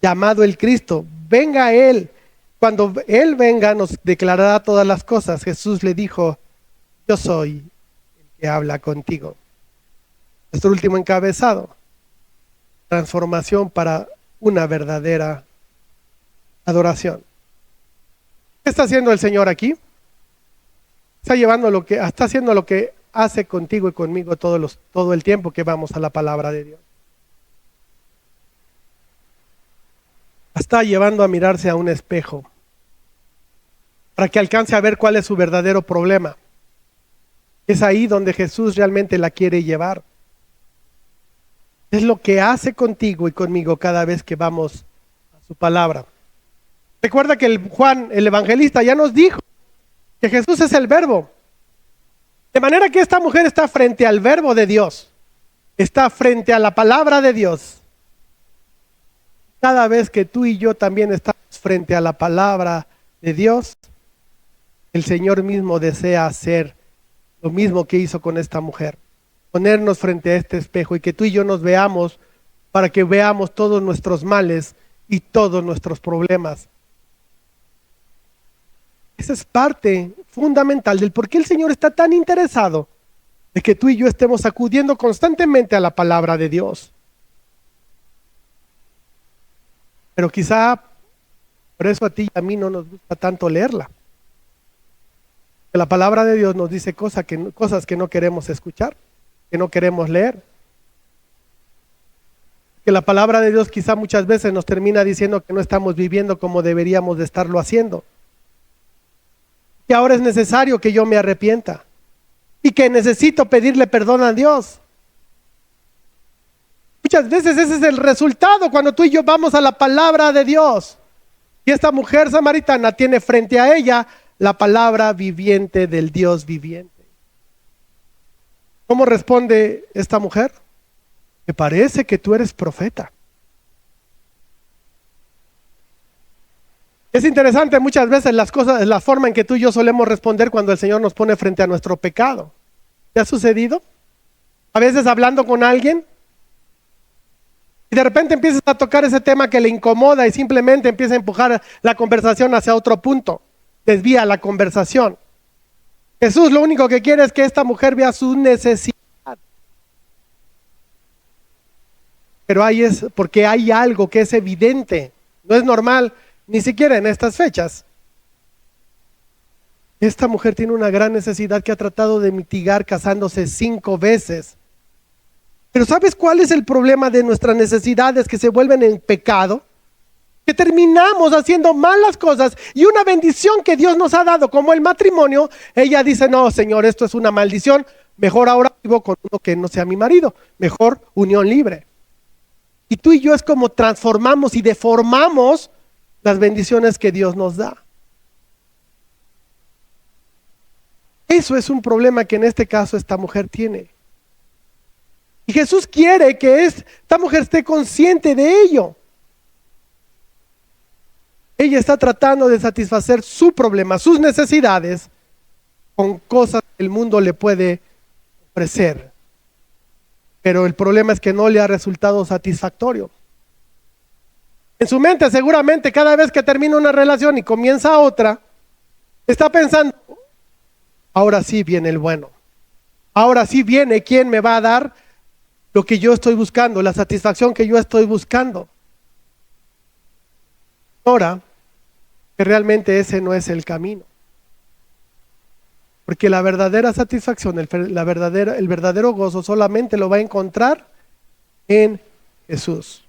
llamado el Cristo. Venga Él. Cuando Él venga nos declarará todas las cosas. Jesús le dijo, yo soy el que habla contigo. Nuestro último encabezado. Transformación para una verdadera adoración. ¿Qué está haciendo el Señor aquí? Está haciendo lo que hace contigo y conmigo todo el tiempo que vamos a la palabra de Dios. Está llevando a mirarse a un espejo para que alcance a ver cuál es su verdadero problema. Es ahí donde Jesús realmente la quiere llevar. Es lo que hace contigo y conmigo cada vez que vamos a su palabra. Recuerda que Juan, el evangelista, ya nos dijo que Jesús es el verbo. De manera que esta mujer está frente al verbo de Dios. Está frente a la palabra de Dios. Cada vez que tú y yo también estamos frente a la palabra de Dios, el Señor mismo desea hacer lo mismo que hizo con esta mujer. Ponernos frente a este espejo y que tú y yo nos veamos para que veamos todos nuestros males y todos nuestros problemas. Esa es parte fundamental del por qué el Señor está tan interesado de que tú y yo estemos acudiendo constantemente a la palabra de Dios. Pero quizá por eso a ti y a mí no nos gusta tanto leerla. Que la palabra de Dios nos dice cosas que no queremos escuchar, que no queremos leer. Que la palabra de Dios quizá muchas veces nos termina diciendo que no estamos viviendo como deberíamos de estarlo haciendo. Que ahora es necesario que yo me arrepienta y que necesito pedirle perdón a Dios. Muchas veces ese es el resultado cuando tú y yo vamos a la palabra de Dios. Y esta mujer samaritana tiene frente a ella la palabra viviente del Dios viviente. ¿Cómo responde esta mujer? Me parece que tú eres profeta. Es interesante muchas veces la forma en que tú y yo solemos responder cuando el Señor nos pone frente a nuestro pecado. ¿Te ha sucedido? A veces hablando con alguien y de repente empiezas a tocar ese tema que le incomoda y simplemente empieza a empujar la conversación hacia otro punto. Desvía la conversación. Jesús lo único que quiere es que esta mujer vea su necesidad. pero ahí es porque hay algo que es evidente, no es normal, ni siquiera en estas fechas. Esta mujer tiene una gran necesidad que ha tratado de mitigar casándose 5 veces. Pero ¿sabes cuál es el problema de nuestras necesidades que se vuelven en pecado? Que terminamos haciendo malas cosas y una bendición que Dios nos ha dado como el matrimonio, ella dice, no, Señor, esto es una maldición, mejor ahora vivo con uno que no sea mi marido, mejor unión libre. Y tú y yo es como transformamos y deformamos las bendiciones que Dios nos da. Eso es un problema que en este caso esta mujer tiene. Y Jesús quiere que esta mujer esté consciente de ello. Ella está tratando de satisfacer su problema, sus necesidades, con cosas que el mundo le puede ofrecer. Pero el problema es que no le ha resultado satisfactorio. En su mente seguramente cada vez que termina una relación y comienza otra, está pensando, ahora sí viene el bueno. Ahora sí viene quien me va a dar lo que yo estoy buscando, la satisfacción que yo estoy buscando. Ahora, que realmente ese no es el camino. Porque la verdadera satisfacción, el verdadero gozo solamente lo va a encontrar en Jesús.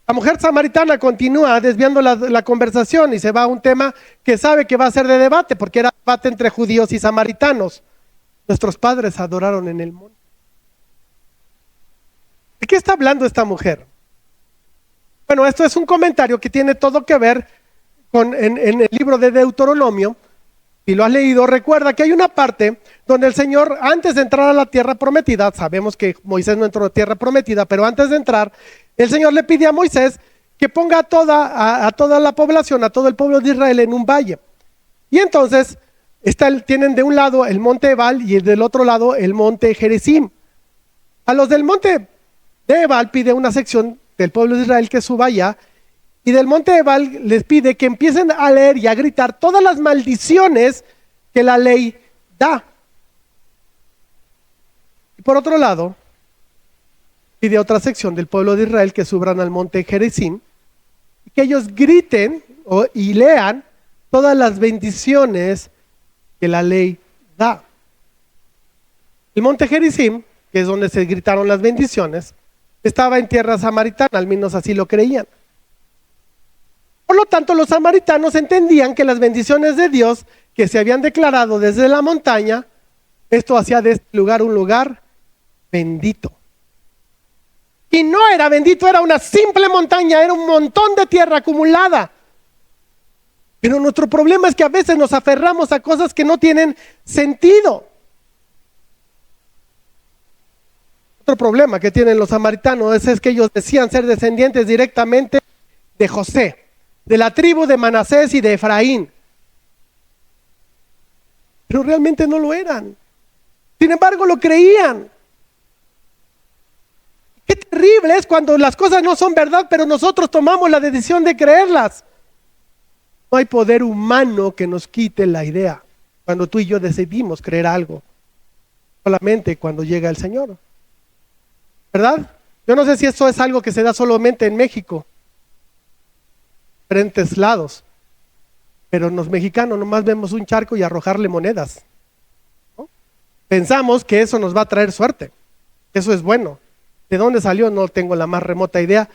La mujer samaritana continúa desviando la conversación y se va a un tema que sabe que va a ser de debate, porque era debate entre judíos y samaritanos. Nuestros padres adoraron en el monte. ¿De qué está hablando esta mujer? Bueno, esto es un comentario que tiene todo que ver en el libro de Deuteronomio. Si lo has leído, recuerda que hay una parte donde el Señor, antes de entrar a la tierra prometida, sabemos que Moisés no entró a la tierra prometida, pero antes de entrar, el Señor le pide a Moisés que ponga a toda la población, a todo el pueblo de Israel en un valle. Y entonces tienen de un lado el monte Ebal y del otro lado el monte Gerizim. A los del monte de Ebal pide una sección del pueblo de Israel que suba allá, y del monte Ebal les pide que empiecen a leer y a gritar todas las maldiciones que la ley da. Y por otro lado, pide otra sección del pueblo de Israel que suban al monte Gerizim, y que ellos griten y lean todas las bendiciones que la ley da. El monte Gerizim, que es donde se gritaron las bendiciones, estaba en tierra samaritana, al menos así lo creían. Por lo tanto, los samaritanos entendían que las bendiciones de Dios que se habían declarado desde la montaña, esto hacía de este lugar un lugar bendito. Y no era bendito, era una simple montaña, era un montón de tierra acumulada. Pero nuestro problema es que a veces nos aferramos a cosas que no tienen sentido. Otro problema que tienen los samaritanos es que ellos decían ser descendientes directamente de José, de la tribu de Manasés y de Efraín. Pero realmente no lo eran. Sin embargo, lo creían. Qué terrible es cuando las cosas no son verdad, pero nosotros tomamos la decisión de creerlas. No hay poder humano que nos quite la idea cuando tú y yo decidimos creer algo. Solamente cuando llega el Señor. ¿Verdad? Yo no sé si esto es algo que se da solamente en México, diferentes lados, pero los mexicanos nomás vemos un charco y arrojarle monedas, ¿no? Pensamos que eso nos va a traer suerte, eso es bueno. ¿De dónde salió? No tengo la más remota idea,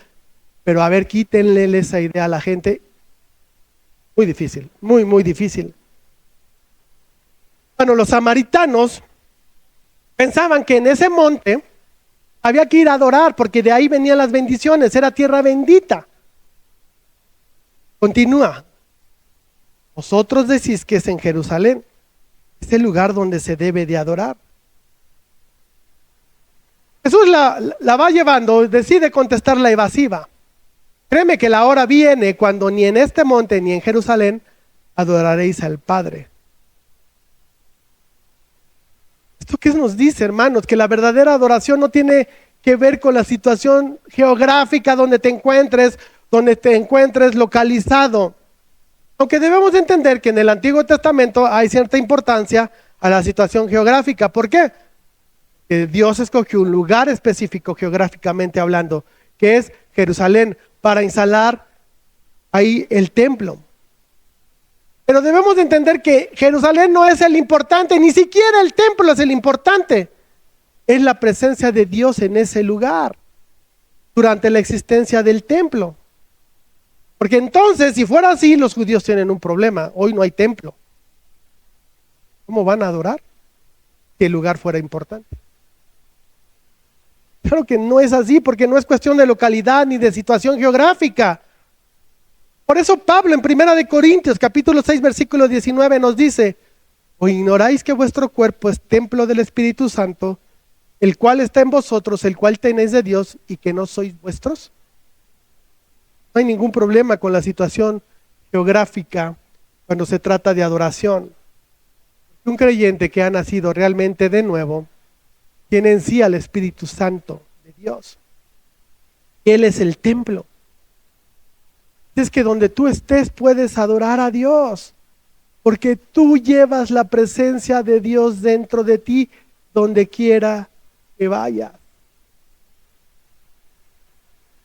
pero a ver, quítenle esa idea a la gente. Muy difícil, muy, muy difícil. Bueno, los samaritanos pensaban que en ese monte había que ir a adorar porque de ahí venían las bendiciones, era tierra bendita. Continúa. Vosotros decís que es en Jerusalén, es el lugar donde se debe de adorar. Jesús la va llevando, decide contestar la evasiva. Créeme que la hora viene cuando ni en este monte ni en Jerusalén adoraréis al Padre. ¿Esto qué nos dice, hermanos? Que la verdadera adoración no tiene que ver con la situación geográfica donde te encuentres localizado. Aunque debemos entender que en el Antiguo Testamento hay cierta importancia a la situación geográfica. ¿Por qué? que Dios escogió un lugar específico geográficamente hablando, que es Jerusalén, para instalar ahí el templo. Pero debemos de entender que Jerusalén no es el importante, ni siquiera el templo es el importante. Es la presencia de Dios en ese lugar durante la existencia del templo. Porque entonces, si fuera así, los judíos tienen un problema. Hoy no hay templo. ¿Cómo van a adorar si el lugar fuera importante? Claro que no es así, porque no es cuestión de localidad ni de situación geográfica. Por eso Pablo en 1 Corintios capítulo 6 versículo 19 nos dice: ¿o ignoráis que vuestro cuerpo es templo del Espíritu Santo, el cual está en vosotros, el cual tenéis de Dios, y que no sois vuestros? No hay ningún problema con la situación geográfica cuando se trata de adoración. Un creyente que ha nacido realmente de nuevo tiene en sí al Espíritu Santo de Dios. Él es el templo. Es que donde tú estés puedes adorar a Dios, porque tú llevas la presencia de Dios dentro de ti donde quiera que vayas.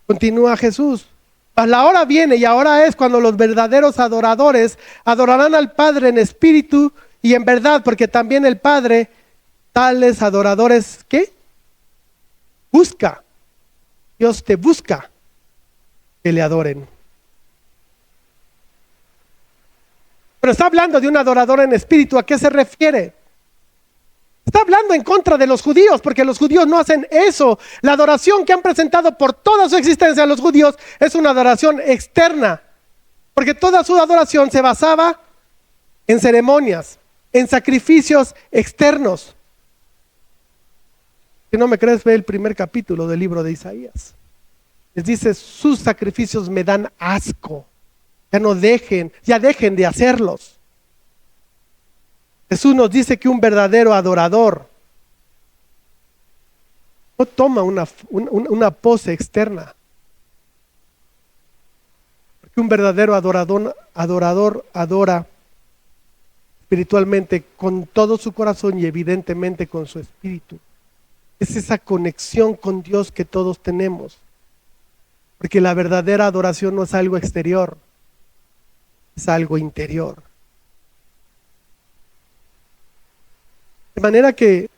Continúa Jesús: mas la hora viene y ahora es cuando los verdaderos adoradores adorarán al Padre en espíritu y en verdad, porque también el Padre tales adoradores, ¿qué? Busca. Dios te busca que le adoren. Pero está hablando de un adorador en espíritu. ¿A qué se refiere? Está hablando en contra de los judíos, porque los judíos no hacen eso. La adoración que han presentado por toda su existencia los judíos es una adoración externa, porque toda su adoración se basaba en ceremonias, en sacrificios externos. Si no me crees, ve el primer capítulo del libro de Isaías. Les dice: sus sacrificios me dan asco. Ya dejen de hacerlos. Jesús nos dice que un verdadero adorador no toma una pose externa. Porque un verdadero adorador adora espiritualmente con todo su corazón y evidentemente con su espíritu. Es esa conexión con Dios que todos tenemos. Porque la verdadera adoración no es algo exterior, es algo interior. De manera que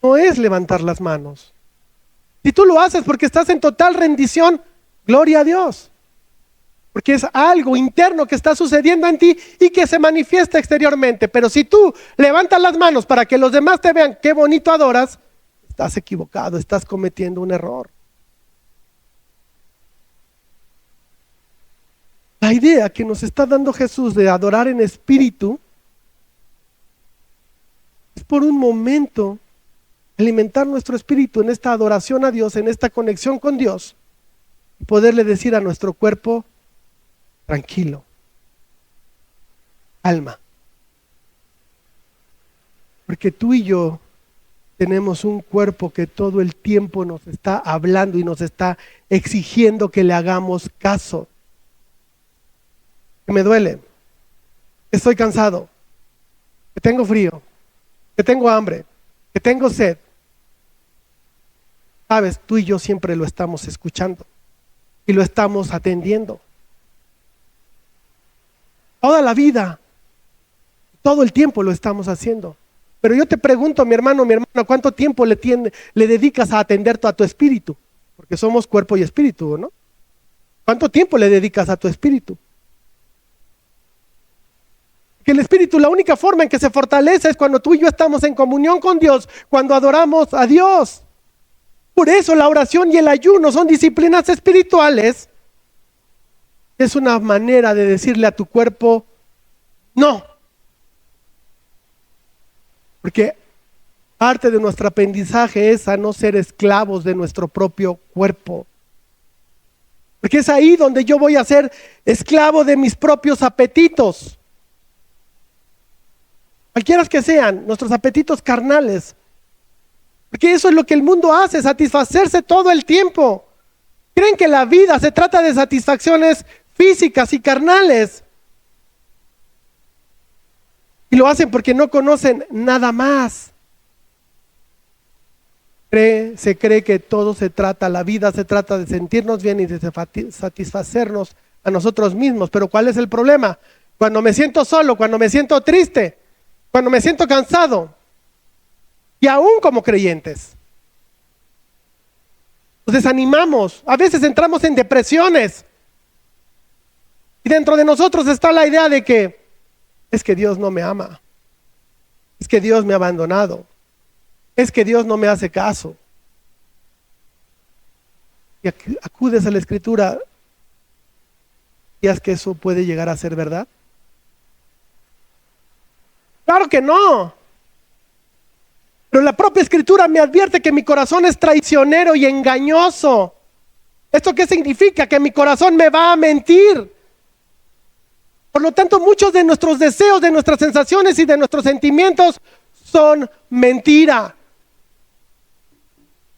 no es levantar las manos. Si tú lo haces porque estás en total rendición, gloria a Dios. Porque es algo interno que está sucediendo en ti y que se manifiesta exteriormente. Pero si tú levantas las manos para que los demás te vean qué bonito adoras, estás equivocado, estás cometiendo un error. La idea que nos está dando Jesús de adorar en espíritu es por un momento alimentar nuestro espíritu en esta adoración a Dios, en esta conexión con Dios, y poderle decir a nuestro cuerpo: tranquilo, alma. Porque tú y yo tenemos un cuerpo que todo el tiempo nos está hablando y nos está exigiendo que le hagamos caso. Que me duele, que estoy cansado, que tengo frío, que tengo hambre, que tengo sed. Sabes, tú y yo siempre lo estamos escuchando y lo estamos atendiendo. Toda la vida, todo el tiempo lo estamos haciendo. Pero yo te pregunto, mi hermano, ¿cuánto tiempo le dedicas a atender a tu espíritu? Porque somos cuerpo y espíritu, ¿no? ¿Cuánto tiempo le dedicas a tu espíritu? Que el espíritu, la única forma en que se fortalece es cuando tú y yo estamos en comunión con Dios, cuando adoramos a Dios. Por eso la oración y el ayuno son disciplinas espirituales. Es una manera de decirle a tu cuerpo: no. Porque parte de nuestro aprendizaje es a no ser esclavos de nuestro propio cuerpo. Porque es ahí donde yo voy a ser esclavo de mis propios apetitos. Cualquiera que sean nuestros apetitos carnales. Porque eso es lo que el mundo hace, satisfacerse todo el tiempo. Creen que la vida se trata de satisfacciones físicas y carnales. Y lo hacen porque no conocen nada más. Se cree que todo se trata, la vida se trata de sentirnos bien y de satisfacernos a nosotros mismos. Pero ¿cuál es el problema? Cuando me siento solo, cuando me siento triste, cuando me siento cansado, y aún como creyentes, nos desanimamos, a veces entramos en depresiones, y dentro de nosotros está la idea de que es que Dios no me ama, es que Dios me ha abandonado, es que Dios no me hace caso. Y acudes a la Escritura y es que eso puede llegar a ser verdad. Claro que no. Pero la propia Escritura me advierte que mi corazón es traicionero y engañoso. ¿Esto qué significa? Que mi corazón me va a mentir. Por lo tanto, muchos de nuestros deseos, de nuestras sensaciones y de nuestros sentimientos son mentira.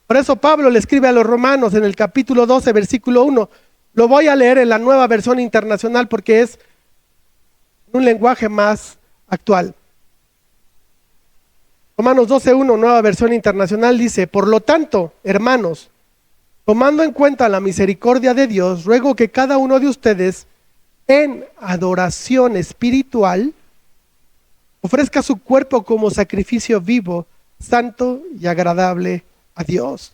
Por eso Pablo le escribe a los Romanos en el capítulo 12, versículo 1. Lo voy a leer en la Nueva Versión Internacional porque es un lenguaje más actual. Romanos 12:1, Nueva Versión Internacional, dice: por lo tanto, hermanos, tomando en cuenta la misericordia de Dios, ruego que cada uno de ustedes, en adoración espiritual, ofrezca su cuerpo como sacrificio vivo, santo y agradable a Dios.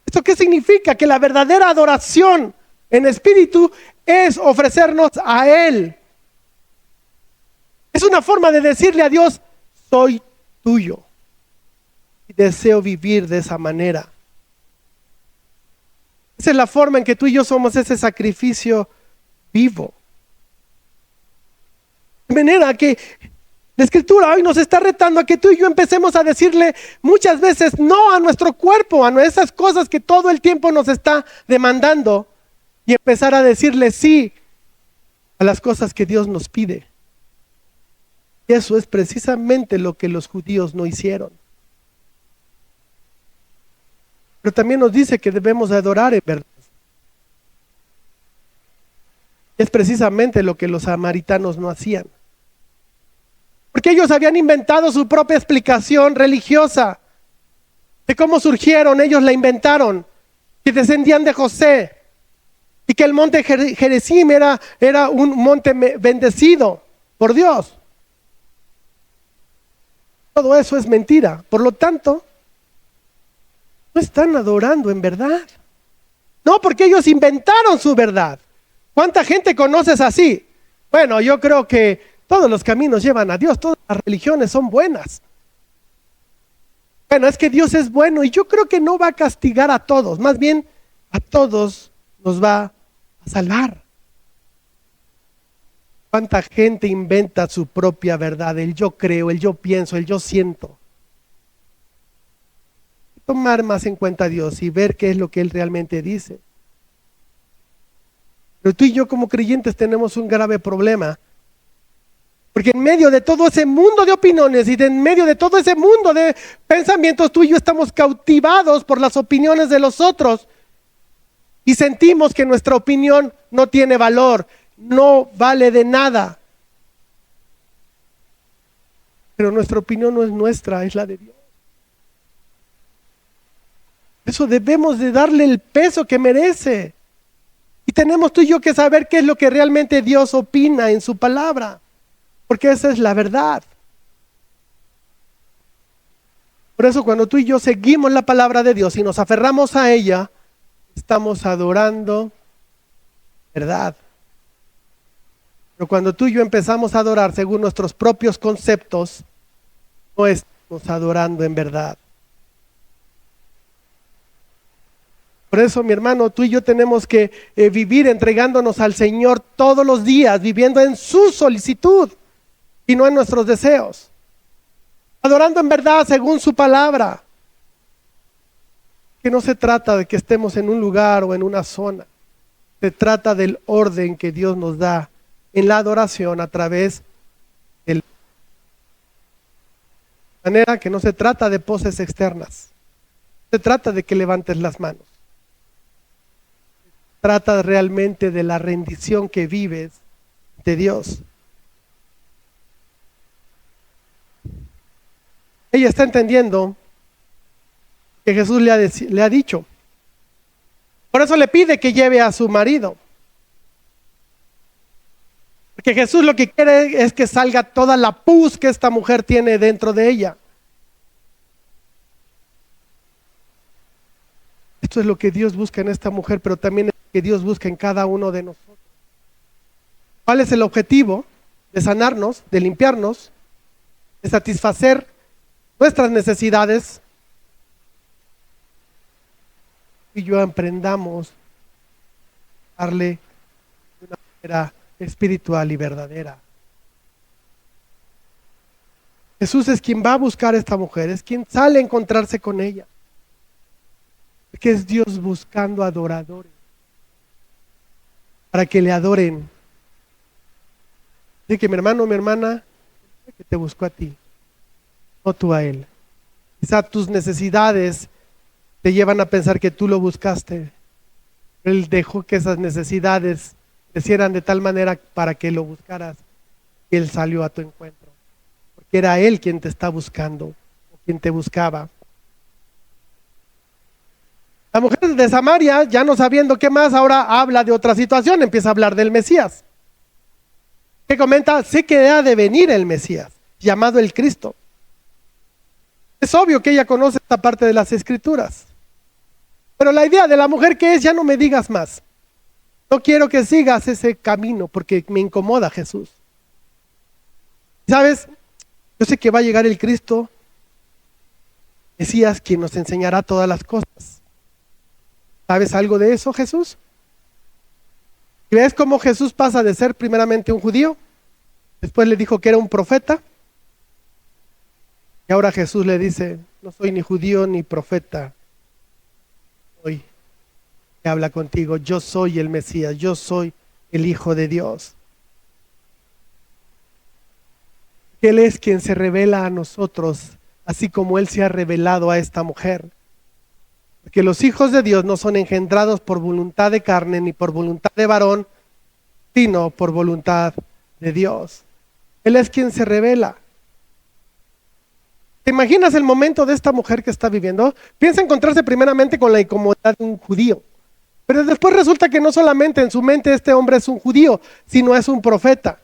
¿Esto qué significa? Que la verdadera adoración en espíritu es ofrecernos a Él. Es una forma de decirle a Dios: soy tuyo y deseo vivir de esa manera. Esa es la forma en que tú y yo somos ese sacrificio vivo. De manera que la Escritura hoy nos está retando a que tú y yo empecemos a decirle muchas veces no a nuestro cuerpo, a esas cosas que todo el tiempo nos está demandando, y empezar a decirle sí a las cosas que Dios nos pide. Y eso es precisamente lo que los judíos no hicieron. Pero también nos dice que debemos adorar en verdad. Es precisamente lo que los samaritanos no hacían. Porque ellos habían inventado su propia explicación religiosa de cómo surgieron. Ellos la inventaron, que descendían de José y que el monte Gerizim era un monte bendecido por Dios. Todo eso es mentira. Por lo tanto, no están adorando en verdad. No, porque ellos inventaron su verdad. ¿Cuánta gente conoces así? Bueno, yo creo que todos los caminos llevan a Dios, todas las religiones son buenas. Bueno, es que Dios es bueno y yo creo que no va a castigar a todos, más bien a todos nos va a salvar. ¿Cuánta gente inventa su propia verdad? El yo creo, el yo pienso, el yo siento. Tomar más en cuenta a Dios y ver qué es lo que Él realmente dice. Pero tú y yo como creyentes tenemos un grave problema. Porque en medio de todo ese mundo de opiniones y en medio de todo ese mundo de pensamientos, tú y yo estamos cautivados por las opiniones de los otros. Y sentimos que nuestra opinión no tiene valor, no vale de nada. Pero nuestra opinión no es nuestra, es la de Dios. Eso debemos de darle el peso que merece. Y tenemos tú y yo que saber qué es lo que realmente Dios opina en su palabra. Porque esa es la verdad. Por eso cuando tú y yo seguimos la palabra de Dios y nos aferramos a ella, estamos adorando verdad. Pero cuando tú y yo empezamos a adorar según nuestros propios conceptos, no estamos adorando en verdad. Por eso, mi hermano, tú y yo tenemos que vivir entregándonos al Señor todos los días, viviendo en su solicitud y no en nuestros deseos. Adorando en verdad según su palabra. Que no se trata de que estemos en un lugar o en una zona. Se trata del orden que Dios nos da en la adoración a través del... De manera que no se trata de poses externas. Se trata de que levantes las manos. Trata realmente de la rendición que vives de Dios. ella está entendiendo que Jesús le ha dicho. Por eso le pide que lleve a su marido. Porque Jesús lo que quiere es que salga toda la pus que esta mujer tiene dentro de ella. Esto es lo que Dios busca en esta mujer, pero también es lo que Dios busca en cada uno de nosotros. ¿Cuál es el objetivo? De sanarnos, de limpiarnos, de satisfacer nuestras necesidades. Y yo emprendamos a darle de una manera espiritual y verdadera. Jesús es quien va a buscar a esta mujer, es quien sale a encontrarse con ella. Que es Dios buscando adoradores para que le adoren. Así que mi hermano, mi hermana, que te buscó a ti, no tú a él. Quizá tus necesidades te llevan a pensar que tú lo buscaste. Él dejó que esas necesidades crecieran de tal manera para que lo buscaras y él salió a tu encuentro. Porque era él quien te está buscando, o quien te buscaba. La mujer de Samaria, ya no sabiendo qué más, ahora habla de otra situación, empieza a hablar del Mesías. Que comenta, sé que ha de venir el Mesías, llamado el Cristo. Es obvio que ella conoce esta parte de las Escrituras. Pero la idea de la mujer que es, ya no me digas más. No quiero que sigas ese camino porque me incomoda Jesús. ¿Sabes? Yo sé que va a llegar el Cristo, Mesías, quien nos enseñará todas las cosas. ¿Sabes algo de eso, Jesús? ¿Y ves cómo Jesús pasa de ser primeramente un judío? Después le dijo que era un profeta. Y ahora Jesús le dice, no soy ni judío ni profeta. Hoy que habla contigo, yo soy el Mesías, yo soy el Hijo de Dios. Él es quien se revela a nosotros, así como Él se ha revelado a esta mujer. Porque los hijos de Dios no son engendrados por voluntad de carne ni por voluntad de varón, sino por voluntad de Dios. Él es quien se revela. ¿Te imaginas el momento de esta mujer que está viviendo? Piensa encontrarse primeramente con la incomodidad de un judío. Pero después resulta que no solamente en su mente este hombre es un judío, sino es un profeta.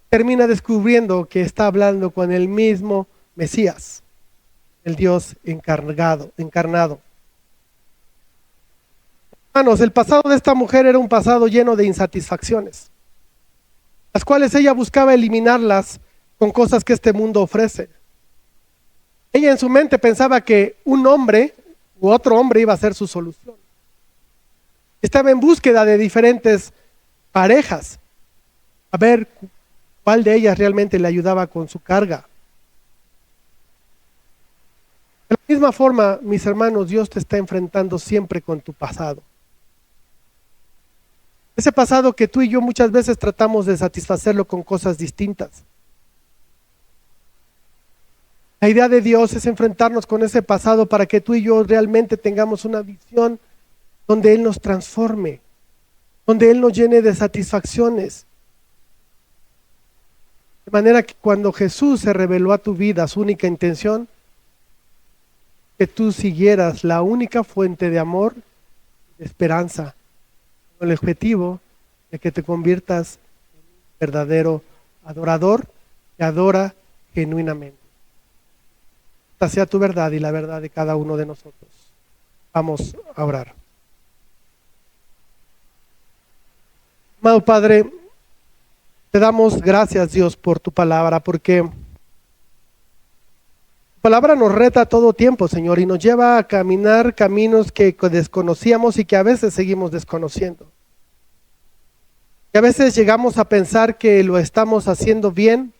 Termina descubriendo que está hablando con el mismo Mesías, el Dios encarnado. Hermanos, el pasado de esta mujer era un pasado lleno de insatisfacciones, las cuales ella buscaba eliminarlas con cosas que este mundo ofrece. Ella en su mente pensaba que un hombre u otro hombre iba a ser su solución. Estaba en búsqueda de diferentes parejas, a ver cuál de ellas realmente le ayudaba con su carga. De la misma forma, mis hermanos, Dios te está enfrentando siempre con tu pasado. Ese pasado que tú y yo muchas veces tratamos de satisfacerlo con cosas distintas. La idea de Dios es enfrentarnos con ese pasado para que tú y yo realmente tengamos una visión donde Él nos transforme, donde Él nos llene de satisfacciones. De manera que cuando Jesús se reveló a tu vida, su única intención, que tú siguieras la única fuente de amor y de esperanza, con el objetivo de que te conviertas en un verdadero adorador que adora genuinamente. Esta sea tu verdad y la verdad de cada uno de nosotros. Vamos a orar. Amado Padre, te damos gracias, Dios, por tu palabra, porque tu palabra nos reta todo tiempo, Señor, y nos lleva a caminar caminos que desconocíamos y que a veces seguimos desconociendo. Y a veces llegamos a pensar que lo estamos haciendo bien,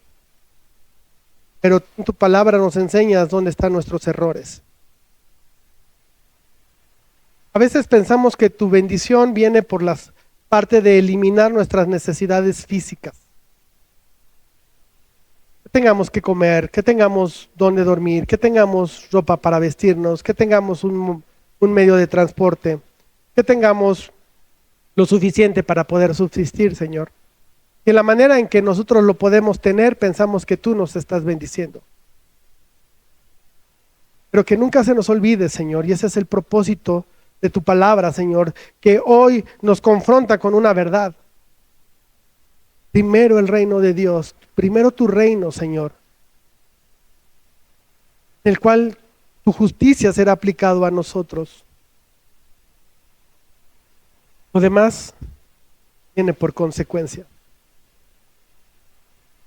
pero en tu palabra nos enseñas dónde están nuestros errores. A veces pensamos que tu bendición viene por la parte de eliminar nuestras necesidades físicas. Que tengamos que comer, que tengamos dónde dormir, que tengamos ropa para vestirnos, que tengamos un medio de transporte, que tengamos lo suficiente para poder subsistir, Señor. Y en la manera en que nosotros lo podemos tener, pensamos que tú nos estás bendiciendo. pero que nunca se nos olvide, Señor, y ese es el propósito de tu palabra, Señor, que hoy nos confronta con una verdad. Primero el reino de Dios, primero tu reino, Señor, en el cual tu justicia será aplicado a nosotros. Lo demás viene por consecuencia.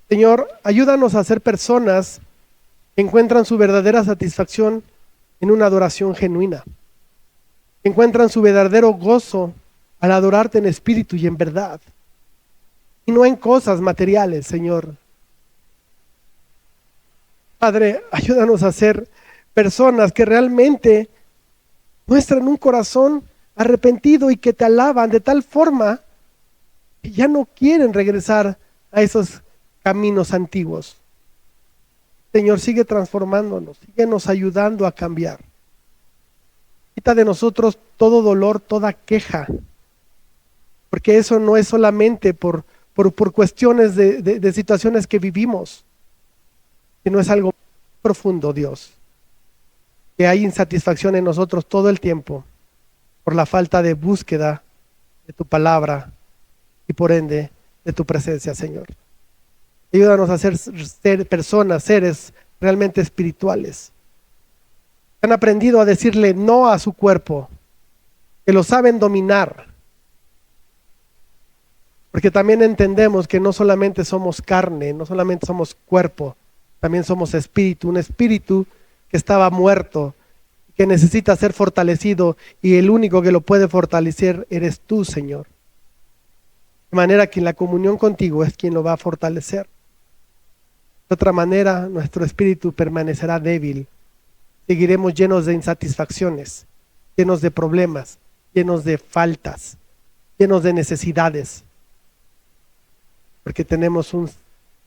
Señor, ayúdanos a ser personas que encuentran su verdadera satisfacción en una adoración genuina. Que encuentran su verdadero gozo al adorarte en espíritu y en verdad. Y no en cosas materiales, Señor. Padre, ayúdanos a ser personas que realmente muestran un corazón arrepentido y que te alaban de tal forma que ya no quieren regresar a esos caminos antiguos. Señor, sigue transformándonos, síguenos ayudando a cambiar. Quita de nosotros todo dolor, toda queja, porque eso no es solamente por cuestiones de situaciones que vivimos, sino es algo profundo, Dios, que hay insatisfacción en nosotros todo el tiempo por la falta de búsqueda de tu palabra y por ende de tu presencia, Señor. Ayúdanos a ser personas, seres realmente espirituales. Han aprendido a decirle no a su cuerpo, que lo saben dominar. Porque también entendemos que no solamente somos carne, no solamente somos cuerpo, también somos espíritu, un espíritu que estaba muerto, que necesita ser fortalecido y el único que lo puede fortalecer eres tú, Señor. De manera que en la comunión contigo es quien lo va a fortalecer. De otra manera, nuestro espíritu permanecerá débil. Seguiremos llenos de insatisfacciones, llenos de problemas, llenos de faltas, llenos de necesidades. Porque tenemos un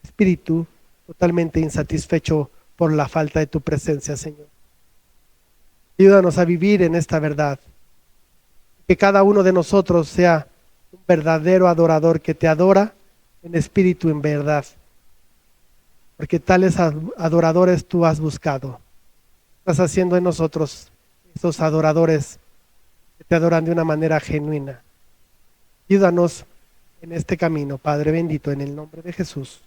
espíritu totalmente insatisfecho por la falta de tu presencia, Señor. Ayúdanos a vivir en esta verdad. Que cada uno de nosotros sea un verdadero adorador que te adora en espíritu y en verdad. Porque tales adoradores tú has buscado. Estás haciendo en nosotros esos adoradores que te adoran de una manera genuina. Ayúdanos en este camino, Padre bendito, en el nombre de Jesús.